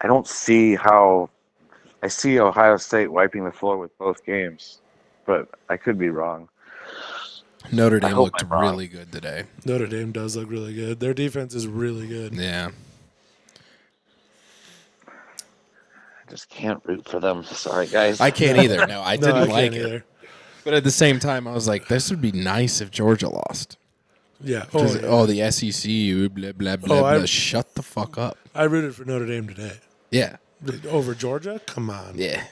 I don't see how. I see Ohio State wiping the floor with both games, but I could be wrong. Notre Dame hope looked I'm wrong. really good today. Notre Dame does look really good. Their defense is really good. Yeah. I just can't root for them. Sorry, guys. I can't either. No, I didn't I like can't it. either. But at the same time, I was like, this would be nice if Georgia lost. Yeah. 'Cause, Oh, the SEC, blah, blah, blah, Oh, blah. I- Shut the fuck up. I rooted for Notre Dame today. Yeah. Over Georgia? Come on. Yeah.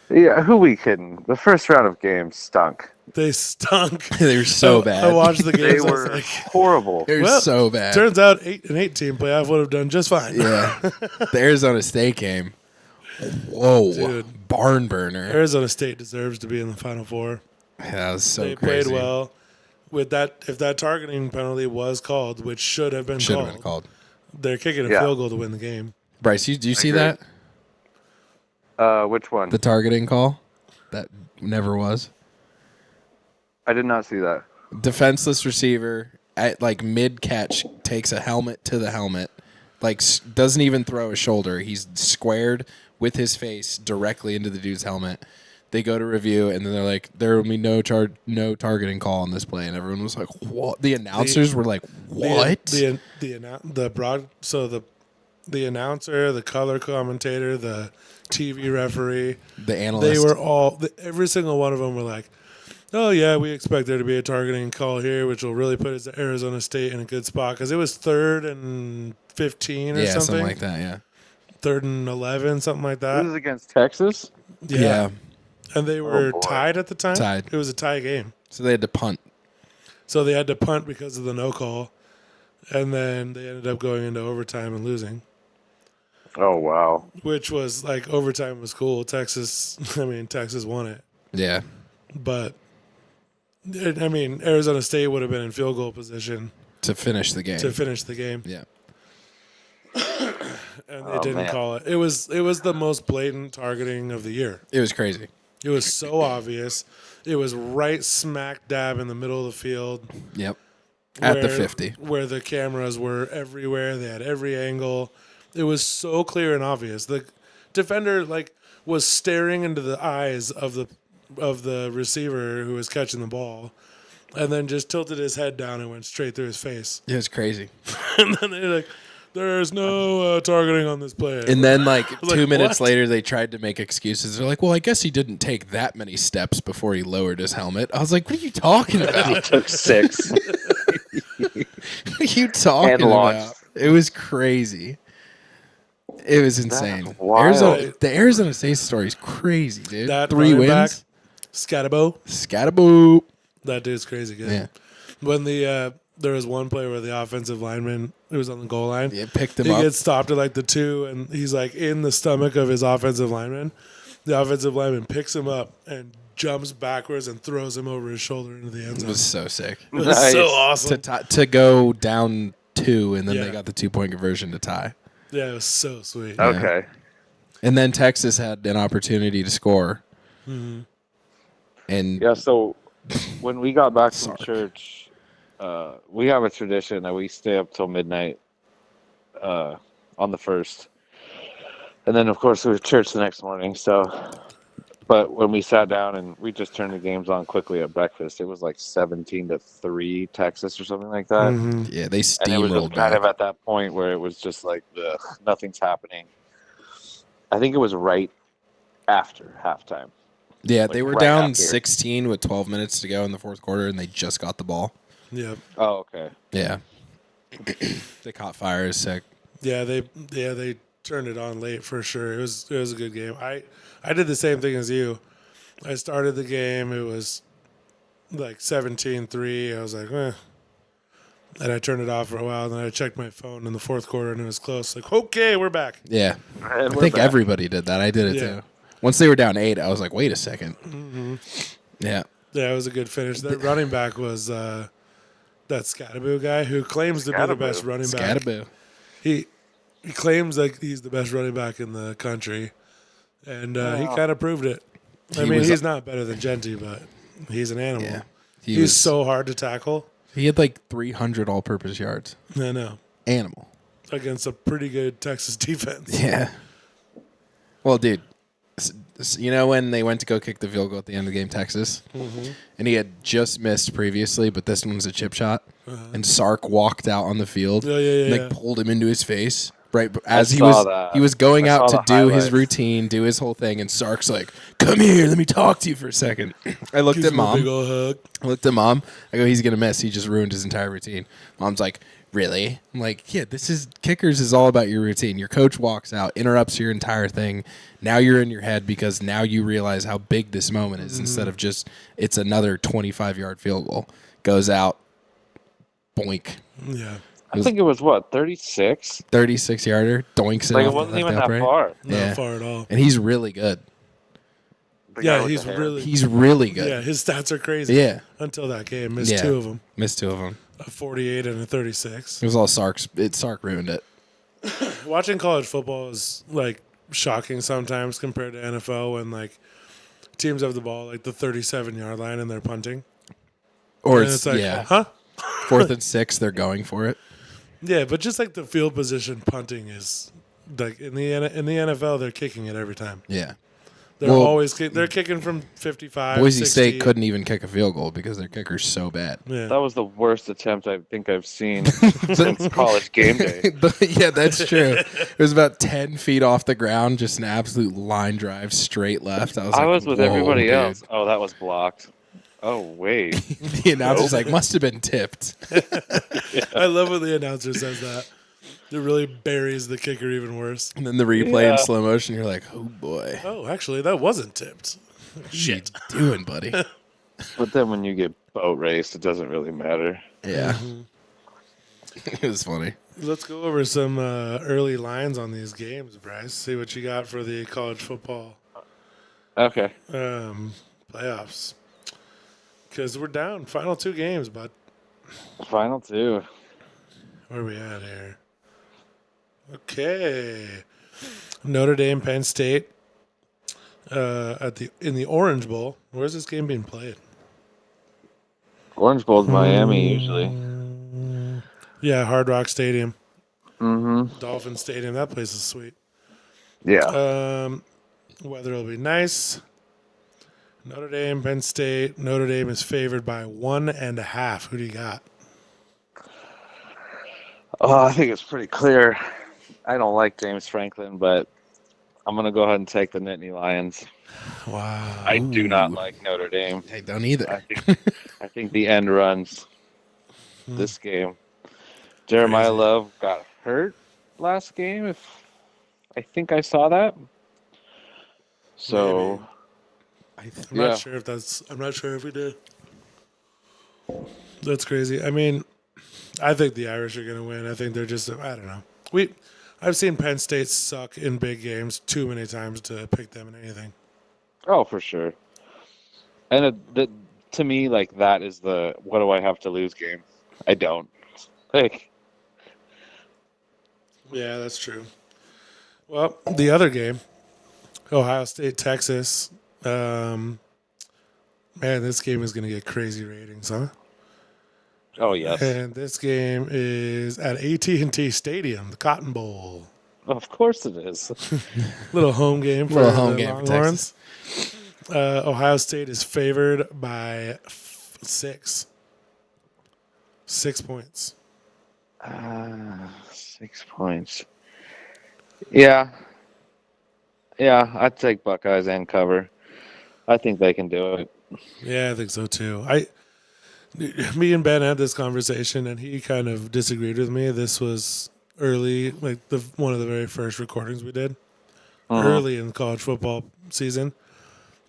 Yeah, who we kidding? The first round of games stunk. They stunk. They were so bad. I watched the They games. I was were like, horrible. They were well, so bad. turns out an 8-team playoff would have done just fine. Yeah. The Arizona State game. Whoa. Dude. Barn burner. Arizona State deserves to be in the Final Four. That was so They crazy. played well. With that, if that targeting penalty was called, which should have been Should called, have been called. they're kicking a Yeah. field goal to win the game. Bryce, do you see agree. that? Which one? The targeting call? That never was. I did not see that. Defenseless receiver at like mid catch takes a helmet to the helmet, like doesn't even throw a shoulder. He's squared with his face directly into the dude's helmet. They go to review and then they're like, there will be no targeting call on this play, and everyone was like, what? The announcers were like, what? The announcer, the color commentator, the TV referee, The analyst. they were all every single one of them were like, "Oh yeah, we expect there to be a targeting call here, which will really put Arizona State in a good spot because it was 3rd and 15 or something like that. Yeah. 3rd and 11, something like This that. is against Texas? Yeah. And they were boy. tied at the time. Tied. It was a tie game, So they had to punt. so they had to punt because of the no call, and then they ended up going into overtime and losing. Oh, wow. Which was like overtime was cool. Texas won it. Yeah. But, Arizona State would have been in field goal position To finish the game. to finish the game, Yeah. and they didn't man. call it. It was the most blatant targeting of the year. It was crazy. It was so obvious. It was right smack dab in the middle of the field. Yep. At the where- 50. Where the cameras were everywhere. They had every angle. It was so clear and obvious. The defender was staring into the eyes of the receiver who was catching the ball, and then just tilted his head down and went straight through his face. It was crazy. And then they're like, "There's no targeting on this play." And then, was 2 like, minutes "What?" later, they tried to make excuses. They're like, well, I guess he didn't take that many steps before he lowered his helmet. I was like, what are you talking about? Took 6. What are you talking And launched. about? It was crazy. It was insane. wild. The Arizona State story is crazy, dude. That 3 running back, wins. Scatabo. Scatterboop. That dude's crazy good. Yeah. When there was one play where the offensive lineman who was on the goal line, Yeah, picked him he up. gets stopped at the 2, and he's in the stomach of his offensive lineman. The offensive lineman picks him up and jumps backwards and throws him over his shoulder into the end It zone. was so sick. It was Nice. so awesome. To go down 2, and then Yeah. they got the 2-point conversion to tie. Yeah, it was so sweet. Okay. And then Texas had an opportunity to score. Mm-hmm. And Yeah, so When we got back from Sark. church, we have a tradition that we stay up till midnight on the first, and then of course we have church the next morning. So, but when we sat down and we just turned the games on quickly at breakfast, it was like 17-3 Texas or something like that. Mm-hmm. Yeah, they And it was just steamrolled kind back. of at that point where it was just like, ugh, nothing's happening. I think it was right after halftime. Yeah, Like, they were right down after. 16 with 12 minutes to go in the fourth quarter, and they just got the ball. Yeah. Oh, okay. Yeah. They caught fire as sick. Yeah, they turned it on late for sure. It was a good game. I did the same thing as you. I started the game. It was like 17-3. I was like, eh. And I turned it off for a while. And then I checked my phone in the fourth quarter, and it was close. Like, okay, we're back. Yeah. And I we're think back. everybody did that. I did it Yeah. too. Once they were down 8, I was like, wait a second. Mm-hmm. Yeah. Yeah, it was a good finish. That running back was that Scattaboo guy who claims to be the best Scattaboo. running back. Scattaboo. He claims like he's the best running back in the country, and he kind of proved it. I mean, he's not better than Genty, but he's an animal. Yeah. He's so hard to tackle. He had like 300 all-purpose yards. I know. Animal. Against a pretty good Texas defense. Yeah. Well, dude, you know when they went to go kick the field goal at the end of the game, Texas, and he had just missed previously, but this one was a chip shot, and Sark walked out on the field, and like pulled him into his face right as he was going out to do his routine, do his whole thing, and Sark's like, "Come here, let me talk to you for a second." I looked Gives at him a mom. big old hug. I looked at mom. I go, he's gonna miss. He just ruined his entire routine. Mom's like, really? I'm like, yeah. Kickers is all about your routine. Your coach walks out, interrupts your entire thing. Now you're in your head because now you realize how big this moment is. Instead of just it's another 25-yard field goal. Goes out, boink. Yeah. I think it was what, 36? 36-yarder, doinks it Like, it off the wasn't left even that upright. far. Not Yeah. far at all. And he's really good. The guy Yeah, with he's the hair. really. He's really good. Yeah, his stats are crazy. Yeah. Until that game, missed Yeah. 2 of them, Missed 2 of them. a 48 and a 36. It was all Sark's. Sark ruined it. Watching college football is like shocking sometimes compared to NFL when like teams have the ball like the 37-yard line and they're punting. Or And it's like, yeah, huh? 4th and 6. They're going for it. Yeah, but just like the field position punting is like in the NFL they're kicking it every time. Yeah. They're always they're kicking from 55. Boise 60. State couldn't even kick a field goal because their kicker's so bad. Yeah. That was the worst attempt I think I've seen since college game day. Yeah, that's true. It was about 10 feet off the ground, just an absolute line drive straight left. I was with "Whoa, everybody dude." else. Oh, that was blocked. Oh, wait. The announcer's like, must have been tipped. I love when the announcer says that. It really buries the kicker even worse. And then the replay in Yeah. slow motion, you're like, oh boy. Oh, actually, that wasn't tipped. Shit. What are you doing, buddy? But then when you get boat raced, it doesn't really matter. Yeah. It was funny. Let's go over some early lines on these games, Bryce. See what you got for the college football Okay. playoffs. Because we're down. Final 2 games, bud. Final 2. Where are we at here? Okay. Notre Dame, Penn State. In the Orange Bowl. Where's this game being played? Orange Bowl's Miami usually. Yeah, Hard Rock Stadium. Mm-hmm. Dolphin Stadium. That place is sweet. Yeah. Weather will be nice. Notre Dame, Penn State. Notre Dame is favored by 1.5. Who do you got? Oh, I think it's pretty clear. I don't like James Franklin, but I'm going to go ahead and take the Nittany Lions. Wow. I do not like Notre Dame. I don't either. I think the end runs this game. Jeremiah Crazy. Love got hurt last game. I think I saw that. So I'm Yeah. not sure if I'm not sure if we did. That's crazy. I mean, I think the Irish are going to win. I think they're just, I don't know. I've seen Penn State suck in big games too many times to pick them in anything. Oh, for sure. And to me, like, that is the what do I have to lose game. I don't. Like, Yeah, that's true. Well, the other game, Ohio State, Texas. Man, this game is going to get crazy ratings, huh? Oh yes, And this game is at AT&T Stadium, the Cotton Bowl. of course it is. Little home game for Little home the game for Longhorns. Ohio State is favored by 6. 6 points. 6 points. Yeah, I'd take Buckeyes and cover. I think they can do it. Yeah, I think so too. Me and Ben had this conversation, and he kind of disagreed with me. This was early, like one of the very first recordings we did early in the college football season.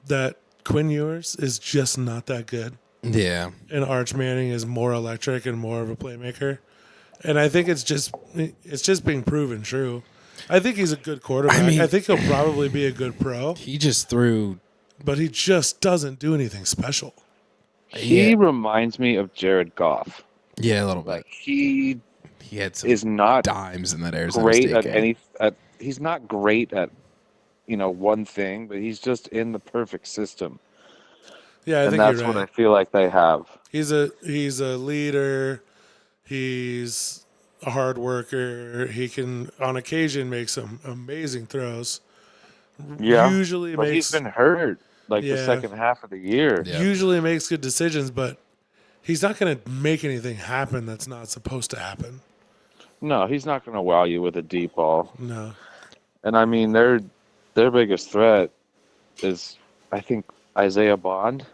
That Quinn Ewers is just not that good, Yeah. and Arch Manning is more electric and more of a playmaker. And I think it's just being proven true. I think he's a good quarterback. I mean- I think he'll probably be a good pro, He just threw. but he just doesn't do anything special. He Yeah. reminds me of Jared Goff. Yeah, a little bit. Like he He had some is not dimes in that Arizona great State at game. he's not great at one thing, but he's just in the perfect system. Yeah, I And think that's you're what I right. feel like they have. He's a leader. He's a hard worker. He can, on occasion, make some amazing throws. Yeah. Usually But makes he's been hurt the Yeah. second half of the year. Yeah. usually makes good decisions, but he's not going to make anything happen that's not supposed to happen. No, he's not going to wow you with a deep ball. No. And I mean, their biggest threat is, I think, Isaiah Bond.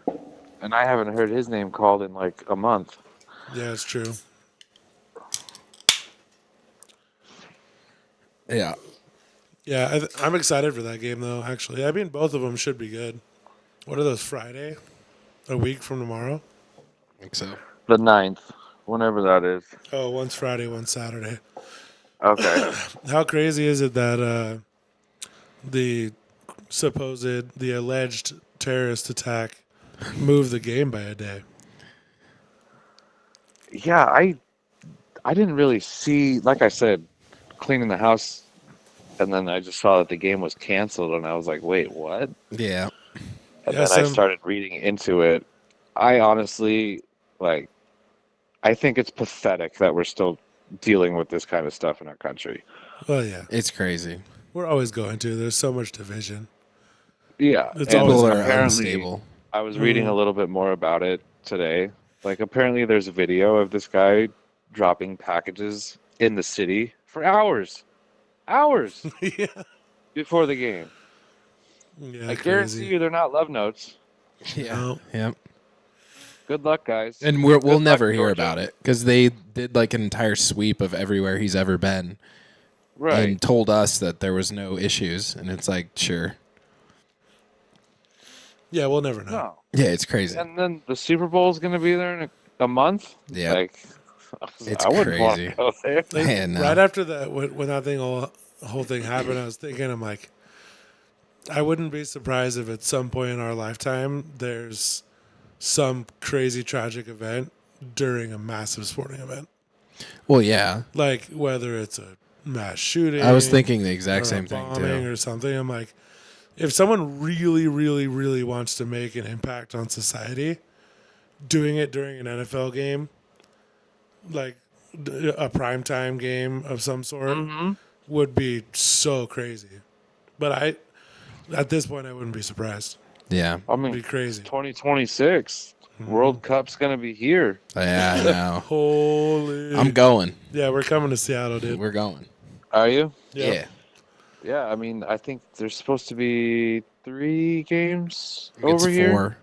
And I haven't heard his name called in like a month. Yeah, it's true. Yeah. Yeah, I'm excited for that game, though, actually. I mean, both of them should be good. What are those, Friday? A week from tomorrow? I think so. The 9th, whenever that is. Oh, one's Friday, one's Saturday. Okay. How crazy is it that the alleged terrorist attack moved the game by a day? Yeah, I didn't really see, like I said, cleaning the house, and then I just saw that the game was canceled, and I was like, wait, what? Yeah. And Yeah, then I started reading into it. I honestly, I think it's pathetic that we're still dealing with this kind of stuff in our country. Well, yeah. It's crazy. We're always going to. There's so much division. Yeah. It's and always People are apparently, unstable. I was reading a little bit more about it today. Like, apparently there's a video of this guy dropping packages in the city for hours. Hours Yeah. before the game. Yeah, I guarantee crazy. you they're not love notes. Yeah. No. Yep. Good luck, guys. And we'll luck, never hear Georgia. about it because they did like an entire sweep of everywhere he's ever been Right. and told us that there was no issues. And it's like, sure. Yeah, we'll never know. No. Yeah, it's crazy. And then the Super Bowl is going to be there in a month. Yeah. Like, It's I wouldn't want crazy. to go there. Like, Man, no. right after that, when that whole thing happened, I was thinking, I'm like, I wouldn't be surprised if at some point in our lifetime there's some crazy tragic event during a massive sporting event. Well, yeah. Like whether it's a mass shooting. I was thinking the exact or same a thing bombing too. or something. I'm like, if someone really, really, really wants to make an impact on society, doing it during an NFL game, like a primetime game of some sort, would be so crazy. But at this point, I wouldn't be surprised. Yeah. I It'd be mean, crazy. 2026, World Cup's going to be here. Yeah, I know. Holy. I'm going. Yeah, we're coming to Seattle, dude. We're going. Are you? Yep. Yeah. Yeah, I mean, I think there's supposed to be 3 games I think it's over here. 4.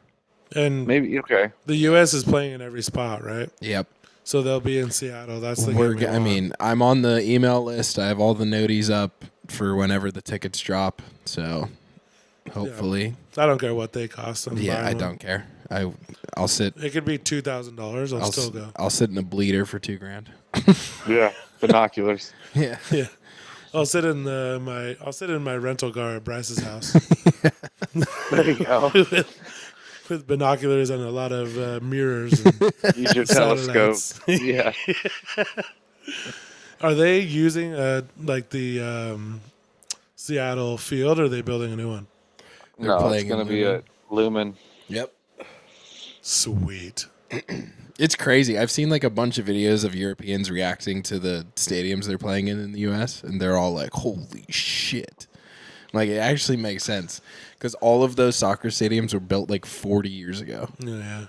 And Maybe, okay. the U.S. is playing in every spot, right? Yep. So they'll be in Seattle. That's the game we I want. mean, I'm on the email list. I have all the noties up for whenever the tickets drop. So hopefully, I don't care what they cost. I'm yeah, buying I one. don't care. I'll sit. It could be $2,000. I'll still go. I'll sit in a bleeder for $2,000. Yeah, binoculars. Yeah. Yeah, I'll sit in my rental car at Bryce's house There you go. with binoculars and a lot of mirrors. And Use your telescope. satellites. Yeah. Are they using like the Seattle field, or are they building a new one? They're No, it's playing going in to be Lumen. at Lumen. Yep. Sweet. It's crazy. I've seen like a bunch of videos of Europeans reacting to the stadiums they're playing in the U.S. and they're all like, "Holy shit!" Like it actually makes sense because all of those soccer stadiums were built like 40 years ago. Yeah.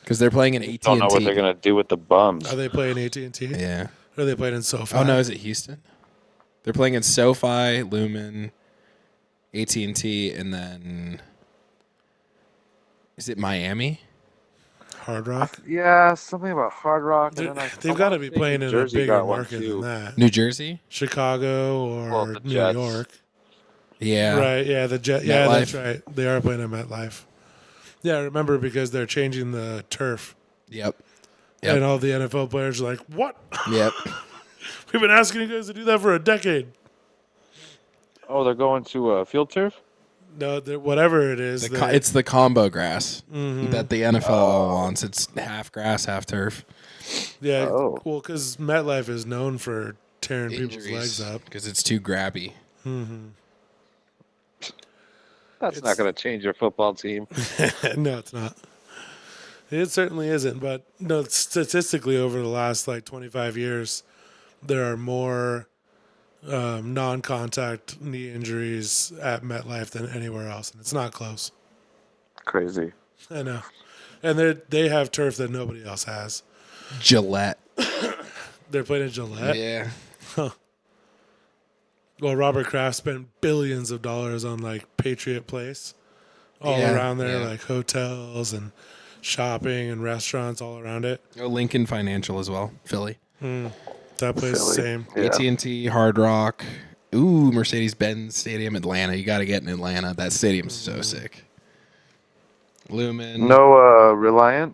Because they're playing in AT&T. Don't know what they're gonna do with the bums. Are they playing AT&T? Yeah. Or are they playing in SoFi? Oh no, is it Houston? They're playing in SoFi, Lumen, AT&T, and then is it Miami? Hard Rock? Yeah, something about Hard Rock. And then They've got to be playing in a bigger market than that. New Jersey? Chicago or the New Jets. York. Yeah. Right, yeah, the Jet. Yeah, MetLife. that's right. They are playing at MetLife. Yeah, I remember because they're changing the turf. Yep. And all the NFL players are like, what? Yep. We've been asking you guys to do that for a decade. Oh, they're going to field turf? No, whatever it is. It's the combo grass that the NFL all wants. It's half grass, half turf. Yeah, Oh. well, because MetLife is known for tearing people's legs up. Because it's too grabby. That's not going to change your football team. No, it's not. It certainly isn't. But no, statistically, over the last like 25 years, there are more non-contact knee injuries at MetLife than anywhere else, and it's not close. Crazy. I know, and they have turf that nobody else has. Gillette. They're playing in Gillette. Yeah. Well, Robert Kraft spent billions of dollars on like Patriot Place, all Yeah, around there, yeah. like hotels and shopping and restaurants all around it. Oh, Lincoln Financial as well. Philly. That place is the same. Yeah. AT&T, Hard Rock. Ooh, Mercedes-Benz Stadium, Atlanta. You got to get in Atlanta. That stadium's so sick. Lumen. No Reliant?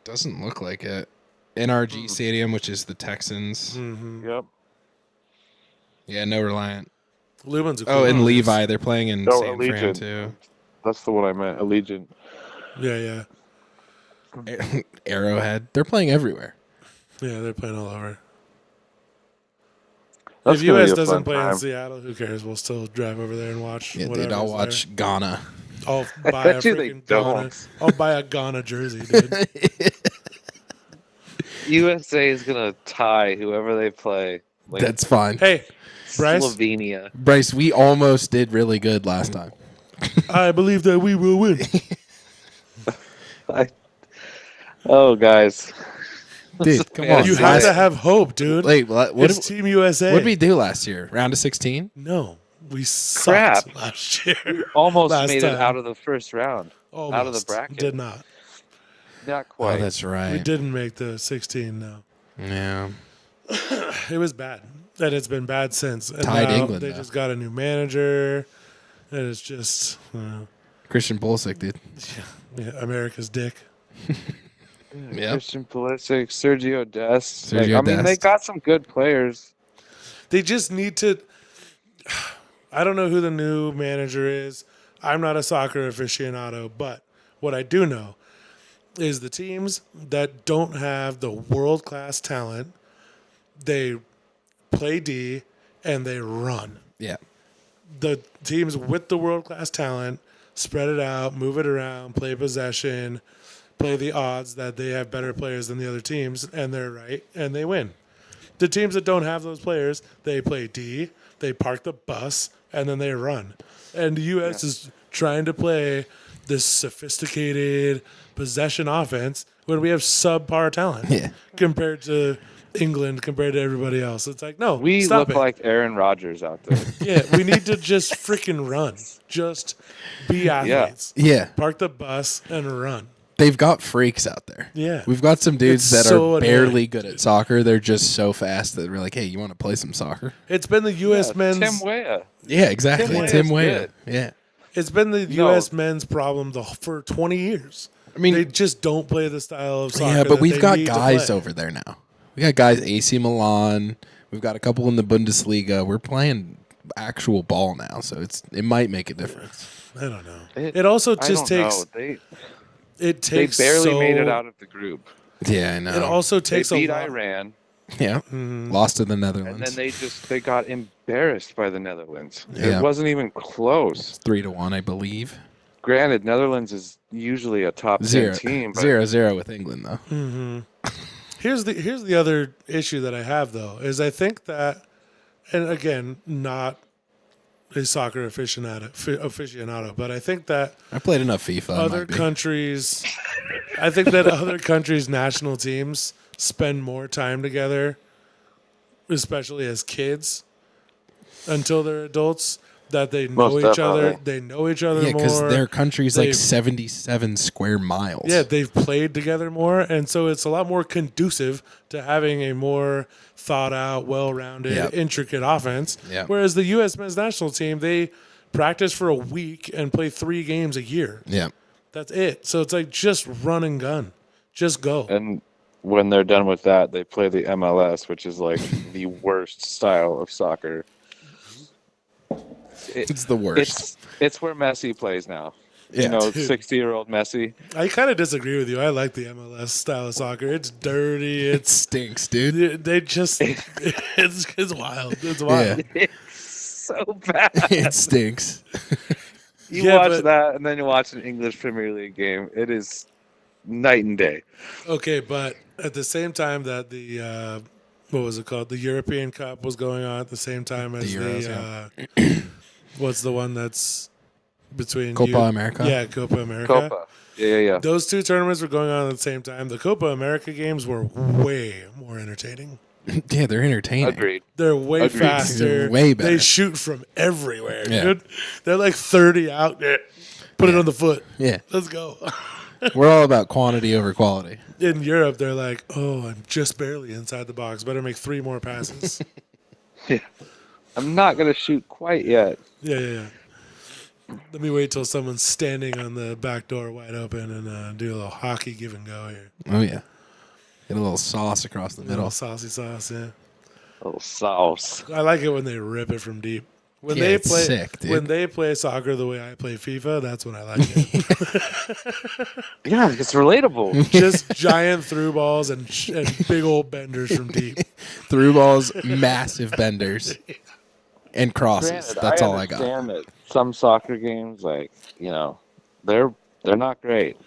Doesn't look like it. NRG Stadium, which is the Texans. Yep. Yeah, no Reliant. Lumen's a cool Oh, and place. Levi. They're playing in Oh, San Fran, Allegiant. too. That's the one I meant. Allegiant. Yeah. Arrowhead. They're playing everywhere. Yeah, they're playing all over. That's If gonna be U.S. a doesn't fun play time. in Seattle, who cares? We'll still drive over there and watch. Yeah, dude, whatever's I'll there. watch Ghana. I'll I buy a bet you they freaking Ghana. don't. I'll buy a Ghana jersey, dude. USA is going to tie whoever they play. Like That's fine. Hey, Bryce, Slovenia. Bryce, we almost did really good last time. I believe that we will win. Oh, guys. Dude, come Yeah, on. You have to have hope, dude. Wait, what It's did Team USA. we do last year? Round of 16? No, we sucked Crap. last year. Almost Last made time. it out of the first round. Almost. Out of the bracket. Did not. Not Oh, quite. that's right. We didn't make the 16, no. Yeah. It was bad. And it's been bad since. And Tied now England, They though. just got a new manager. And it's just, Christian Pulisic, dude. America's dick. Yep. Christian Pulisic, Sergio Dest. Sergio they Dest. got some good players. They just need to. I don't know who the new manager is. I'm not a soccer aficionado, but what I do know is the teams that don't have the world class talent, they play D and they run. Yeah. The teams with the world class talent spread it out, move it around, play possession, play the odds that they have better players than the other teams, and they're right, and they win. The teams that don't have those players, they play D, they park the bus, and then they run. And the U.S. is trying to play this sophisticated possession offense when we have subpar talent Yeah. compared to England, compared to everybody else. It's like, no, We stop look it. like Aaron Rodgers out there. Yeah, we need to just freaking run. Just be athletes. Yeah. Park the bus and run. They've got freaks out there. Yeah. We've got some dudes It's that so are barely annoying. good at soccer. They're just so fast that we're like, hey, you want to play some soccer? It's been the U.S. men's. Tim Weah. Yeah, exactly. Weah's Tim Weah. good. Yeah. It's been the No. U.S. men's problem for 20 years. I mean, They just don't play the style of soccer. yeah, but that we've they got need to guys play. over there now. We got guys AC Milan. We've got a couple in the Bundesliga. We're playing actual ball now, so it might make a difference. I don't know. It also just takes. They Takes. barely so, made it out of the group. Yeah, I know. It also They takes a beat lot. Iran, yeah, lost to the and Netherlands. then they got embarrassed by the Netherlands. Yeah. It wasn't even close. 3-1, I believe. Granted, Netherlands is usually a top 10 team, but 0-0 with England though. Mm-hmm. Here's the other issue that I have though is I think that, and again, not a soccer aficionado, but I think that I played enough FIFA. other countries, I think that other countries' national teams spend more time together, especially as kids, until they're adults. That they know Most each other. definitely. They know each other Yeah, because more. their country's like They've- 77 square miles. Yeah, they've played together more, and so it's a lot more conducive to having a more thought out, well-rounded, Yep. intricate offense. Yep. Whereas the U.S. men's national team, they practice for a week and play 3 games a year. Yeah. That's it. So it's like just run and gun, just go. and when they're done with that, they play the MLS, which is like the worst style of soccer. It's the worst. It's where Messi plays now. Yeah. You know, Dude. 60-year-old Messi. I kind of disagree with you. I like the MLS style of soccer. It's dirty. It It's stinks, dude. they just it's wild. It's wild. Yeah. It's so bad. It stinks. You Yeah, watch but- that, and then you watch an English Premier League game. It is night and day. Okay, but at the same time that the what was it called? The European Cup was going on at the same time as The Euros, what's the one that's between Copa America? Yeah, Copa America. Copa. Yeah. Those 2 tournaments were going on at the same time. The Copa America games were way more entertaining. Yeah, they're entertaining. Agreed. They're way Agreed. faster. They're way better. They shoot from everywhere, Yeah. dude. They're like 30 out there. Put it on the foot. Yeah. Let's go. We're all about quantity over quality. In Europe, they're like, oh, I'm just barely inside the box. Better make 3 more passes. I'm not going to shoot quite yet. Yeah. Let me wait till someone's standing on the back door wide open and do a little hockey give and go here. Oh, yeah. Get a little sauce across the Little middle. saucy sauce, yeah. Little sauce. I like it when they rip it from deep. When Yeah, they it's play sick, dude. when they play soccer the way I play FIFA, that's when I like it. Yeah, it's relatable. Just giant through balls and big old benders from deep. Through balls, massive benders, and crosses. Granted, That's all I got. understand that some soccer games, like, you know, they're not great.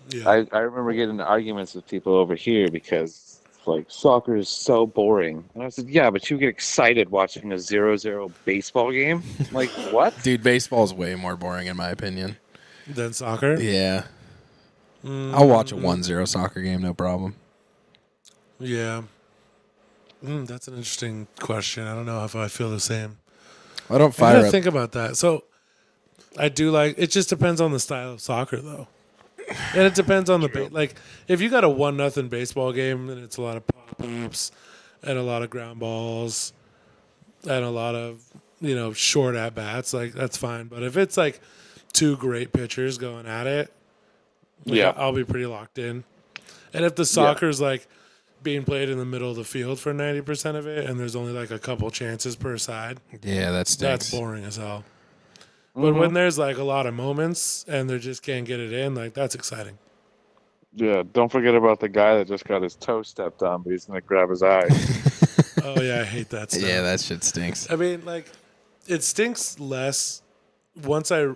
Yeah. I remember getting into arguments with people over here because like soccer is so boring. And I said, yeah, but you get excited watching a 0-0 baseball game? I'm like, what? Dude, baseball's way more boring in my opinion. Then soccer. Yeah. I'll watch a 1-0 soccer game, no problem. Yeah. That's an interesting question. I don't know if I feel the same. I don't I fire gotta up. think about that. So I do like it. Just depends on the style of soccer, though, and it depends on the like. If you got a 1-0 baseball game, then it's a lot of pop-ups and a lot of ground balls and a lot of short at bats. Like that's fine. But if it's like 2 great pitchers going at it, like, Yeah. I'll be pretty locked in. And if the soccer's like being played in the middle of the field for 90% of it, and there's only like a couple chances per side, Yeah, that stinks. that's boring as hell. But when there's like a lot of moments and they just can't get it in, like that's exciting. Yeah, don't forget about the guy that just got his toe stepped on, but he's going to grab his eye. Oh yeah, I hate that stuff. Yeah, that shit stinks. I mean, like, it stinks less once I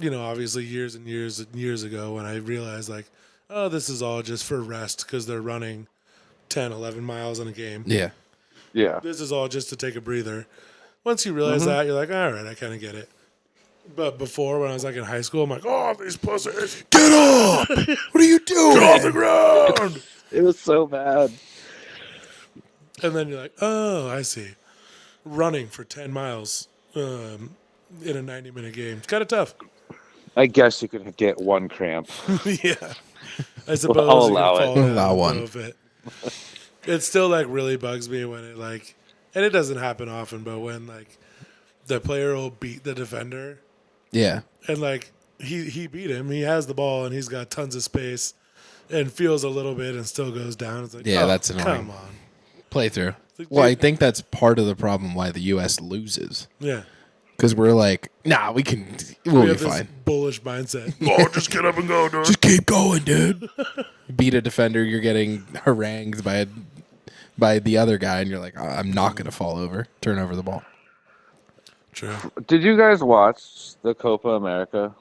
obviously years and years and years ago when I realized like, oh, this is all just for rest because they're running 10, 11 miles in a game. Yeah. Yeah. This is all just to take a breather. Once you realize that, you're like, all right, I kind of get it. But before, when I was like in high school, I'm like, oh, these pussies, Get up! What are you doing? get off the ground. It was so bad. And then you're like, oh, I see. Running for 10 miles in a 90-minute game. It's kind of tough. I guess you could get one cramp. Yeah. I suppose I'll you can allow it. fall down Allow a one. little bit. It still like really bugs me when it like, and it doesn't happen often, but when like the player will beat the defender Yeah. and like he beat him, he has the ball and he's got tons of space and feels a little bit and still goes down. It's like, Yeah, oh, that's annoying. come on. Playthrough. Like, Well, I dude- think that's part of the problem why the U.S. loses. Yeah. Because we're like, nah, we'll We be have this fine. bullish mindset. Oh, just get up and go, dude. Just keep going, dude. Beat a defender, you're getting harangued by the other guy, and you're like, I'm not going to fall over. Turn over the ball. True. Did you guys watch the Copa America?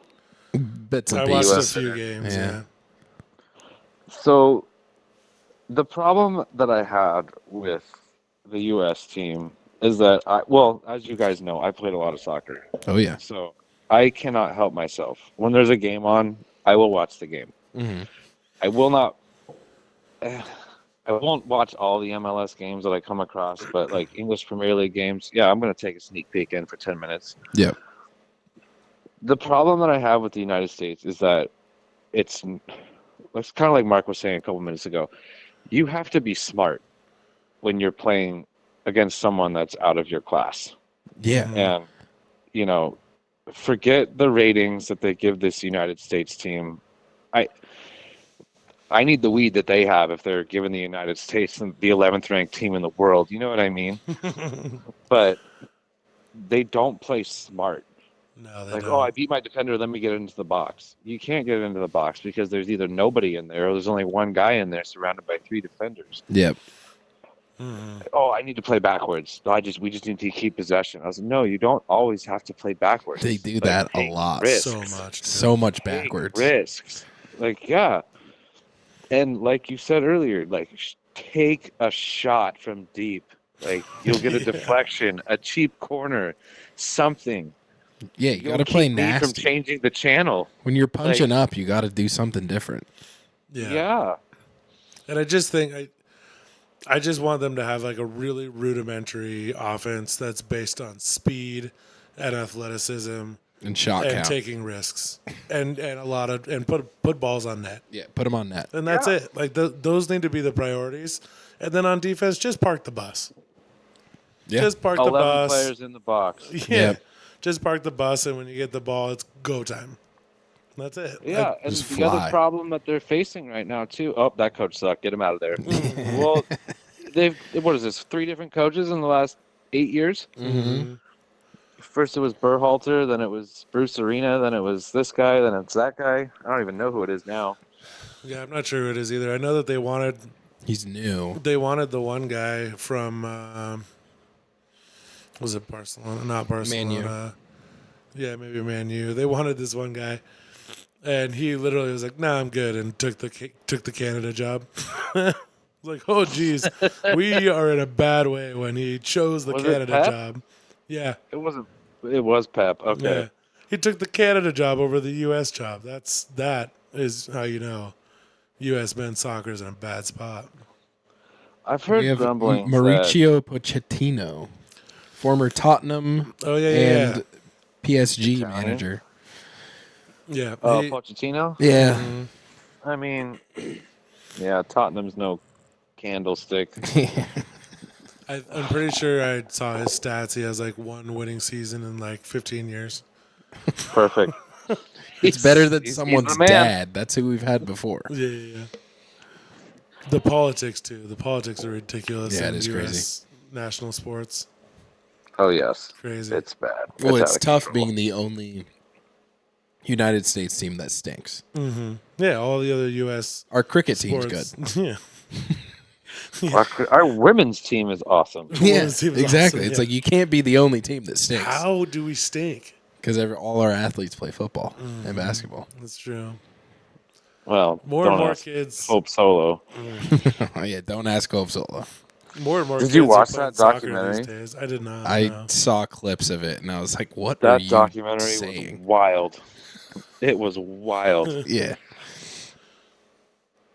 Bits and I the watched a US few Center. games. Yeah. Yeah. So the problem that I had with the U.S. team is that as you guys know, I played a lot of soccer. Oh yeah. So I cannot help myself. When there's a game on, I will watch the game. Mm-hmm. I will not. I won't watch all the MLS games that I come across, but like English Premier League games, yeah, I'm going to take a sneak peek in for 10 minutes. Yep. The problem that I have with the United States is that it's kind of like Mark was saying a couple minutes ago. You have to be smart when you're playing against someone that's out of your class. Yeah. And, you know, forget the ratings that they give this United States team. I need the weed that they have if they're giving the United States the 11th ranked team in the world. You know what I mean? But they don't play smart. No, they Like, don't. oh, I beat my defender, let me get into the box. You can't get into the box because there's either nobody in there or there's only one guy in there surrounded by 3 defenders. Yep. Oh, I need to play backwards. We just need to keep possession. I was like, no, you don't always have to play backwards. They do Like, that a take lot. risks. So much. Dude. So much Take backwards. risks. Like, yeah. And like you said earlier, like take a shot from deep. Like you'll get a deflection, a cheap corner, something. Yeah, you got You'll to play keep me from nasty. changing the channel. When you're punching up, you got to do something different. Yeah. And I just think I just want them to have like a really rudimentary offense that's based on speed and athleticism And shot and count. taking risks and a lot of and put balls on net. Yeah, put them on net. And that's it. Like those need to be the priorities. And then on defense, just park the bus. Yeah. Just park the 11 bus. players in the box. Yeah. Yep. Just park the bus, and when you get the ball, it's go time. That's it. Yeah, Like, and just the fly. other problem that they're facing right now too. Oh, that coach sucked. Get him out of there. Well, what is this? 3 different coaches in the last 8 years. Mm-hmm. First it was Berhalter, then it was Bruce Arena, then it was this guy, then it's that guy. I don't even know who it is now. yeah, I'm not sure who it is either. I know that they wanted He's new. the one guy from was it Barcelona? Not Barcelona. Yeah, maybe Man U. They wanted this one guy, and he literally was like, "Nah, I'm good," and took the Canada job. Like, oh geez, we are in a bad way when he chose the Was it Canada Pep? job. Yeah, It wasn't. It was Pep. Okay. yeah. He took the Canada job over the U.S. job. That is how you know U.S. men's soccer is in a bad spot. I've heard We have grumblings that Mauricio Pochettino, former Tottenham Oh yeah, and yeah, PSG Italian? manager. yeah. He- Pochettino. Yeah. Mhm. I mean, yeah, Tottenham's no candlestick. I'm pretty sure I saw his stats. He has like 1 winning season in like 15 years. Perfect. It's better than He's someone's the man. dad. That's who we've had before. Yeah, yeah, yeah. The politics too. The politics are ridiculous. Yeah, it in is US national sports. Oh yes, Crazy. it's bad. Well, it's out of tough control. being the only United States team that stinks. Yeah, all the other U.S. Our cricket team's sports. good. Yeah. Our women's team is awesome. Yeah, women's team is exactly. awesome, It's yeah. like you can't be the only team that stinks How do we stink? because all our athletes play football and basketball. That's true. Well, More don't and more ask kids. Hope Solo. Yeah, don't ask Hope Solo. More and more. Did kids you are watch playing that soccer documentary? These days. I did not. I no. saw clips of it and I was like, "What are That you documentary saying?" was wild. It was wild. Yeah,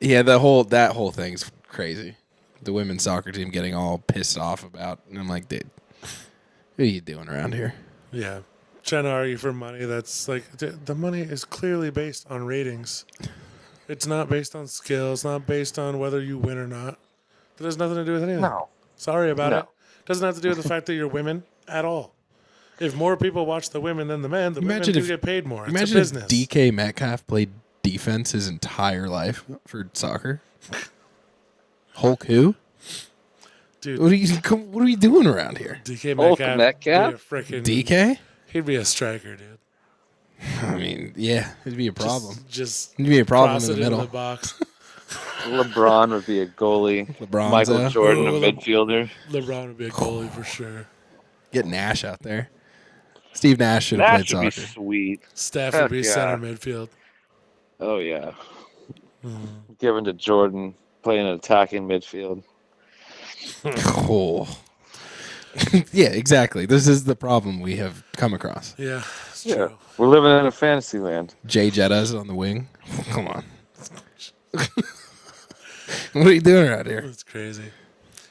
yeah. That whole thing's crazy. The women's soccer team getting all pissed off about, and I'm like, dude, what are you doing around here? Yeah. Trying to argue for money that's like the money is clearly based on ratings. It's not based on skill. It's not based on whether you win or not. That has nothing to do with anything. No. Sorry about No. it. Doesn't have to do with the fact that you're women at all. If more people watch the women than the men, the Imagine women if- do get paid more. It's Imagine a if business. DK Metcalf played defense his entire life for soccer. Hulk who? Dude, What are you doing around here? DK Hulk Metcalf, Metcalf? Be a frickin' DK? He'd be a striker, dude. I mean, yeah, it'd be a problem. Just It'd be a problem cross in the it into middle. the box. LeBron would be a goalie. LeBron's Michael Jordan, a Ooh, midfielder. LeBron would be a goalie for sure. Get Nash out there. Steve Nash should have That played should be soccer. sweet. Stafford Heck be yeah. center midfield. Oh yeah. Given to Jordan playing an attacking midfield. Cool. Yeah, exactly. This is the problem we have come across. Yeah, it's Yeah, true. we're living in a fantasy land. Jay Jettas on the wing. Come on. What are you doing around here? It's crazy.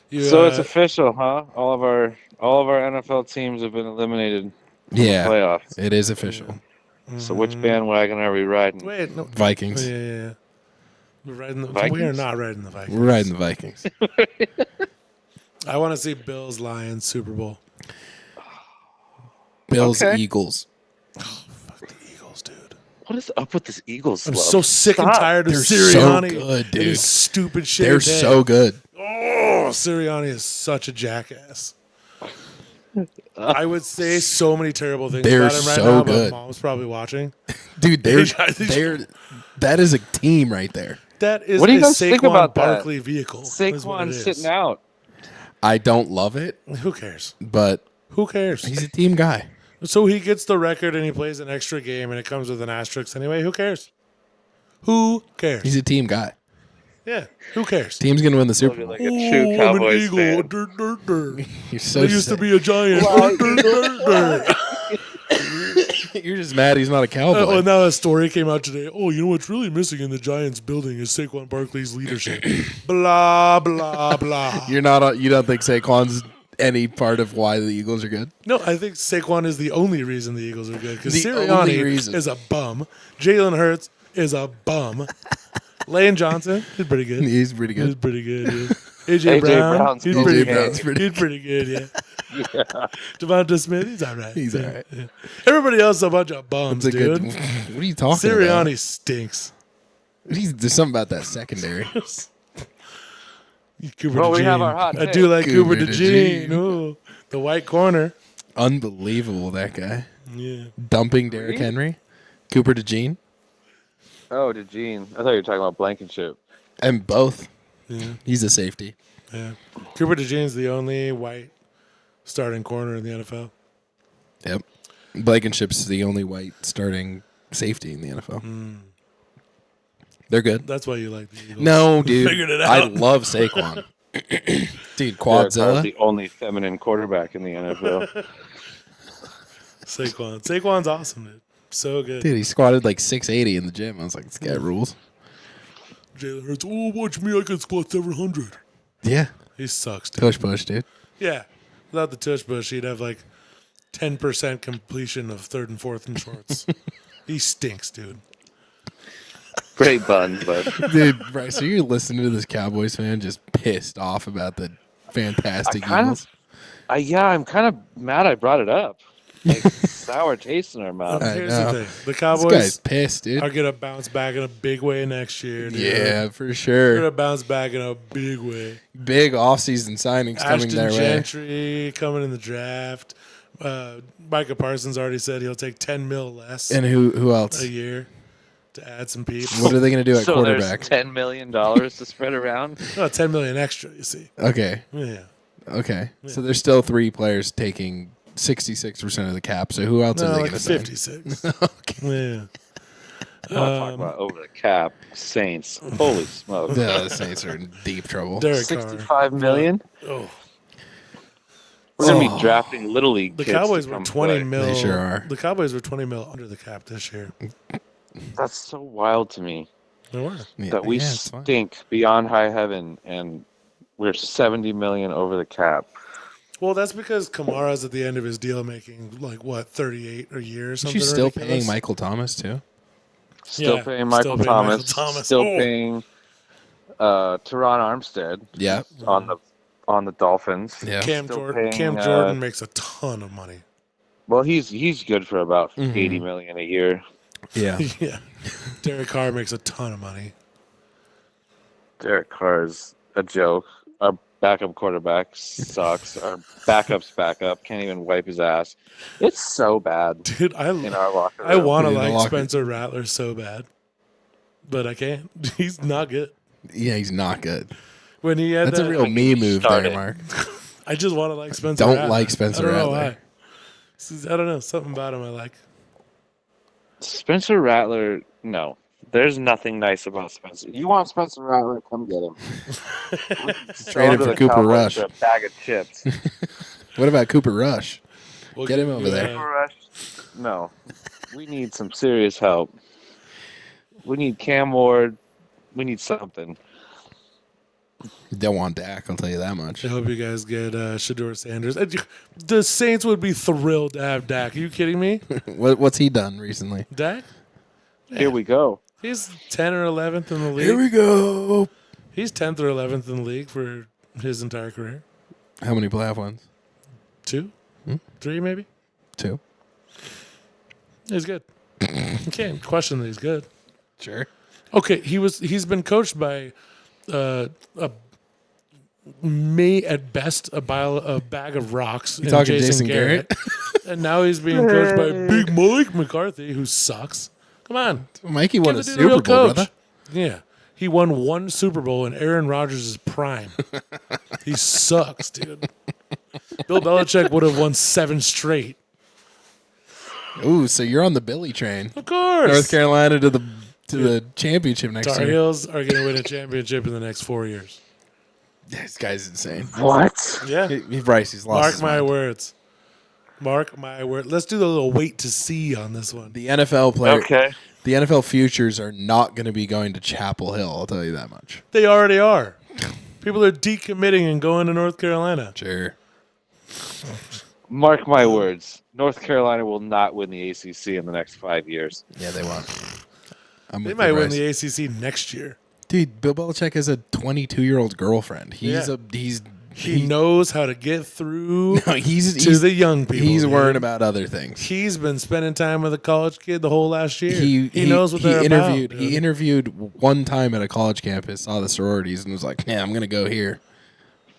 You, So it's official, huh? All of our NFL teams have been eliminated from the Yeah, playoffs. it is official. So which bandwagon are we riding? wait, no. Vikings. Oh, yeah. We're riding the Vikings? We are not riding the Vikings. We're riding the Vikings. I want to see Bills Lions Super Bowl. Bills, Okay. Eagles. Fuck the Eagles, dude. What is up with this Eagles I'm love? so sick and Stop. tired of They're Sirianni. so good, and dude. his stupid shit. They're so good. Oh, Sirianni is such a jackass. I would say so many terrible things They're about him right so now, good. but Mom's probably watching. Dude, they're that is a team right there. That is What do you a guys think Saquon about that? Barkley vehicle. is what it Saquon is. sitting out. I don't love it, Who cares? but Who cares? he's a team guy. So he gets the record and he plays an extra game and it comes with an asterisk anyway. Who cares? Who cares? He's a team guy. Yeah. Who cares? Team's gonna win the Super Looking Bowl. like a true Cowboys I'm an fan. eagle. Dur, dur, dur. You're so I used to sick. be a giant. Dur, dur, dur, dur. You're just mad he's not a cowboy. Oh, now a story came out today. Oh, you know what's really missing in the Giants building is Saquon Barkley's leadership. Blah blah blah. You don't think Saquon's any part of why the Eagles are good? No, I think Saquon is the only reason the Eagles are good because The only Sirianni reason. is a bum. Jalen Hurts is a bum. Lane Johnson is pretty good. He's pretty He's good. pretty good. Yeah. AJ Brown, Brown's he's okay. pretty AJ Brown's good. pretty He's pretty good. Yeah. Devonta Smith, he's all right. He's Yeah, all right. yeah. Everybody else is a bunch of bums, It's a dude. good. What are you talking Sirianni about? stinks. There's something about that secondary. Cooper Well, we DeJean. have our hot I take. do like Cooper Cooper DeJean. DeJean. Ooh, the white corner. Unbelievable, that guy. Yeah. Dumping Derrick Henry. Cooper DeJean. Oh, DeJean. I thought you were talking about Blankenship. And both. Yeah. He's a safety. Yeah. Cooper DeJean's the only white starting corner in the NFL. Yep. Blankenship's the only white starting safety in the NFL. They're good. That's why you like the Eagles. No, dude. Figured it I out. love Saquon. Dude, Derek Carr's Quadzilla. the only feminine quarterback in the NFL. Saquon. Saquon's awesome, dude. So good. Dude, he squatted like 680 in the gym. I was like, this guy rules. Jalen Hurts. Oh, watch me. I can squat 700. Yeah. He sucks, dude. Push, dude. Yeah. Without the tush push, he'd have like 10% completion of third and fourth and shorts. He stinks, dude. Great bun, but Dude, Bryce, so you're listening to this Cowboys fan just pissed off about the fantastic Eagles? I'm kind of mad I brought it up. Like sour taste in our mouth. I Here's know. the thing. The This Cowboys guy's pissed, dude. are going to bounce back in a big way next year, dude. Yeah, for They're sure. going to bounce back in a big way. Big offseason signings coming Ashton their way. Gentry coming in the draft. Micah Parsons already said he'll take $10 million less And who else? a year to add some peeps. What are they going to do at So quarterback? there's $10 million to spread around. No, $10 million extra, you see. Okay. Yeah. Okay. So there's still 3 players taking 66% of the cap. So who else are No, they like going to sign? 56. Okay. Yeah. I'm not talking about over the cap. Saints. Holy smokes. The Saints are in deep trouble. Derek Carr. $65 million? Oh, We're going to be drafting Little League the kids Cowboys to were come 20 play. mil. They sure are. The Cowboys were 20 mil under the cap this year. That's so wild to me They were. Yeah, that we yeah, it's fine. stink beyond high heaven and we're 70 million over the cap. Well, that's because Kamara's at the end of his deal making like what 38 a year or Aren't something. you still ridiculous. paying Michael Thomas too? Still Yeah, paying still Michael paying Thomas. Michael Thomas. Still Oh. paying Teron Armstead Yeah. on the Dolphins. Yeah. Cam Still Jordan. paying, Cam Jordan makes a ton of money. Well, he's good for about Mhm. 80 million a year. Yeah. Yeah. Derek Carr makes a ton of money. Derek Carr's a joke. Our backup quarterback sucks. Our backup's backup can't even wipe his ass. It's so bad Dude, in our locker room. I want to In the like locker- Spencer Rattler so bad, but I can't. He's not good. Yeah, he's not good. When he had That's a that, real me move there, started. Mark. I just want to like Spencer. Don't Rattler. like Spencer I don't know Rattler. why. I don't know. Something about him I like. Spencer Rattler, no. There's nothing nice about Spencer. You want Spencer Rattler? Come get him. Trade him for Cooper Rush. For a bag of chips. What about Cooper Rush? We'll Get him over there. Cooper Rush? No. We need some serious help. We need Cam Ward. We need something. Don't want Dak, I'll tell you that much. I hope you guys get Shador Sanders. The Saints would be thrilled to have Dak. Are you kidding me? What's he done recently? Dak? Here we go. He's 10 or 11th in the league. Here we go. He's 10th or 11th in the league for his entire career. How many playoff wins? 2? 3 maybe? 2. He's good. You can't question that he's good. Sure. Okay, he's been coached by may at best a bag of rocks. You talking Jason Garrett? And now he's being coached by Big Mike McCarthy, who sucks. Come on, Mikey won a give the dude Super real Bowl, coach. brother. Yeah, he won 1 Super Bowl in Aaron Rodgers' prime. He sucks, dude. Bill Belichick would have won 7 straight. Ooh, so you're on the Billy train. Of course. North Carolina to the championship next Tar year. Heels are going to win a championship in the next 4 years. This guy's insane. What? Yeah. Bryce, he's lost Mark his my mind. words. Mark my word. Let's do the little wait to see on this one. The NFL player. Okay. The NFL futures are not going to be going to Chapel Hill. I'll tell you that much. They already are. People are decommitting and going to North Carolina. Sure. Mark my words. North Carolina will not win the ACC in the next 5 years. Yeah, they won't. I'm They with might you, win Bryce. the ACC next year. Dude, Bill Belichick has a 22-year-old girlfriend. He He knows how to get through no, he's to the young people. He's dude. worrying about other things. He's been spending time with a college kid the whole last year. He knows what they're interviewed. about. He interviewed one time at a college campus, saw the sororities, and was like, "Yeah, I'm gonna go here."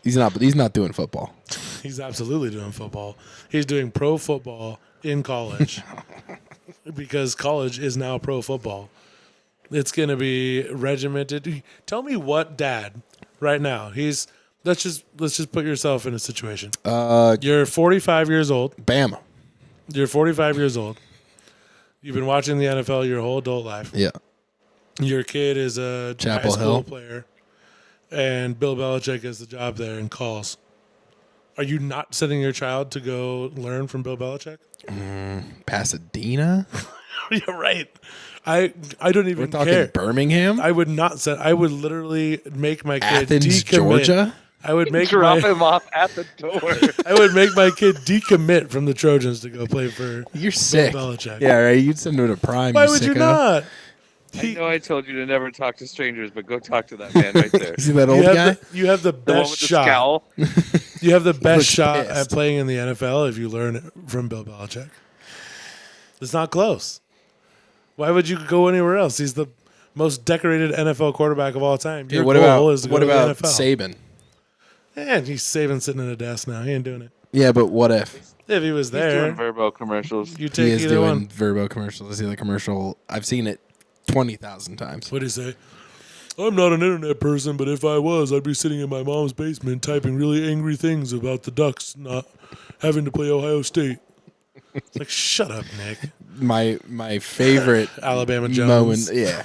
He's not doing football. He's absolutely doing football. He's doing pro football in college because college is now pro football. It's going to be regimented. Tell me what dad right now. Let's just put yourself in a situation. You're 45 years old. Bama. You're 45 years old. You've been watching the NFL your whole adult life. Yeah. Your kid is a Chapel high school Hill. player, and Bill Belichick has the job there and calls. Are you not sending your child to go learn from Bill Belichick? Pasadena. You're right. I don't even We're talking care. Birmingham. I would not send. I would literally make my kid Athens, decommit. Georgia. I would make Drop my him off at the door. I would make my kid decommit from the Trojans to go play for You're sick. Belichick. Yeah, right. You'd send him to Prime. Why would you sicko. not? I know I told you to never talk to strangers, but go talk to that man right there. You see that old guy? You have the The one best with the shot. scowl. You have the best looks shot pissed. at playing in the NFL if you learn it from Bill Belichick. It's not close. Why would you go anywhere else? He's the most decorated NFL quarterback of all time. Your What goal about is to go to the NFL. Saban? And he's saving sitting at a desk now. He ain't doing it. Yeah, but what if If he was He's there, doing Verbo commercials. you he take is either doing one. Verbo commercials? Is he the commercial? I've seen it 20,000 times. What do you say? I'm not an internet person, but if I was, I'd be sitting in my mom's basement typing really angry things about the Ducks not having to play Ohio State. It's like, shut up, Nick. My favorite Alabama Jones. moment, yeah.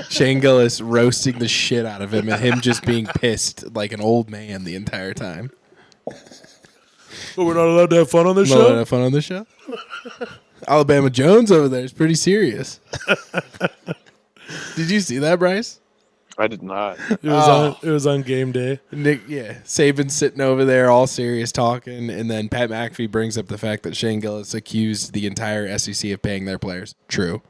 Shane Gillis roasting the shit out of him and him just being pissed like an old man the entire time. But we're not allowed to have fun on this Not show? have fun on this show? Alabama Jones over there is pretty serious. Did you see that, Bryce? I did not. It was on game day. Nick, yeah. Saban's sitting over there all serious talking, and then Pat McAfee brings up the fact that Shane Gillis accused the entire SEC of paying their players. True.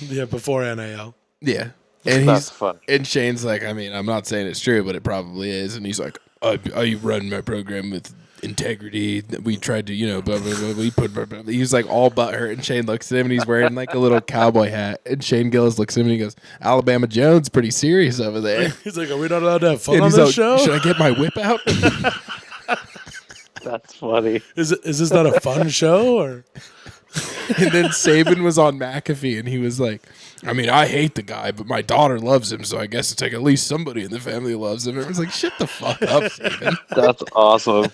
Yeah, before NIL. Yeah. And That's fun. And Shane's like, I mean, I'm not saying it's true, but it probably is. And he's like, I run my program with integrity. We tried to, blah, blah, blah. We put, blah, blah. He was like all butthurt, and Shane looks at him, and he's wearing like a little cowboy hat. And Shane Gillis looks at him, and he goes, Alabama Jones pretty serious over there. He's like, are we not allowed to have fun And on he's this like, show? should I get my whip out? That's funny. Is this not a fun show? Or And then Saban was on McAfee, and he was like, I mean, I hate the guy, but my daughter loves him, so I guess it's like at least somebody in the family loves him. And it was like, shut the fuck up, Saban. That's awesome.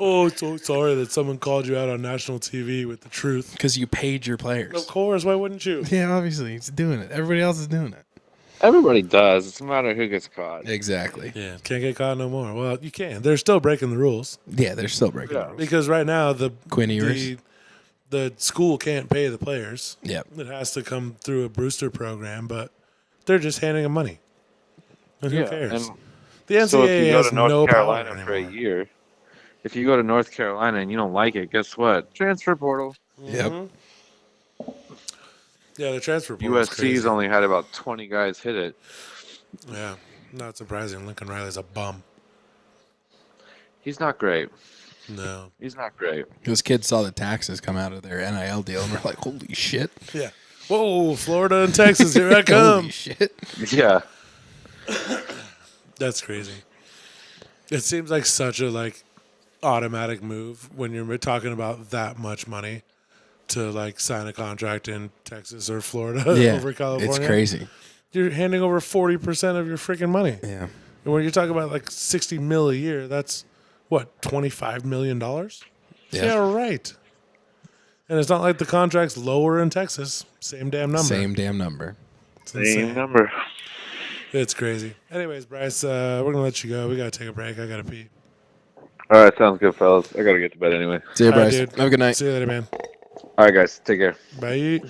Oh, so sorry that someone called you out on national TV with the truth. Because you paid your players. Of course, why wouldn't you? Yeah, obviously. He's doing it. Everybody else is doing it. Everybody does. It's a matter who gets caught. Exactly. Yeah, can't get caught no more. Well, you can. They're still breaking the rules Yeah, they're still breaking Yeah. the rules. because right now the Quinn the school can't pay the players. Yep. It has to come through a Brewster program, but they're just handing them money. And who cares? And The NCAA so if you go has to North no Carolina power for a anymore. year, if you go to North Carolina and you don't like it, guess what? Transfer portal. Yep. Yeah, the transfer portal is USC's crazy. only had about 20 guys hit it. Yeah, not surprising. Lincoln Riley's a bum. He's not great. No. He's not great. Those kids saw the taxes come out of their NIL deal and were like, holy shit. Yeah. Whoa, Florida and Texas, here I come. Holy shit. Yeah. That's crazy. It seems like such a automatic move when you're talking about that much money to sign a contract in Texas or Florida Yeah. over California. It's crazy. You're handing over 40% of your freaking money. Yeah. And when you're talking about 60 mil a year, that's what, $25 million? Yeah, right. And it's not like the contract's lower in Texas. Same damn number. Same damn number. It's insane. Same number. It's crazy. Anyways, Bryce, we're going to let you go. We got to take a break. I got to pee. All right, sounds good, fellas. I got to get to bed anyway. See you, All right, Bryce. dude. Have a good night. See you later, man. All right, guys. Take care. Bye.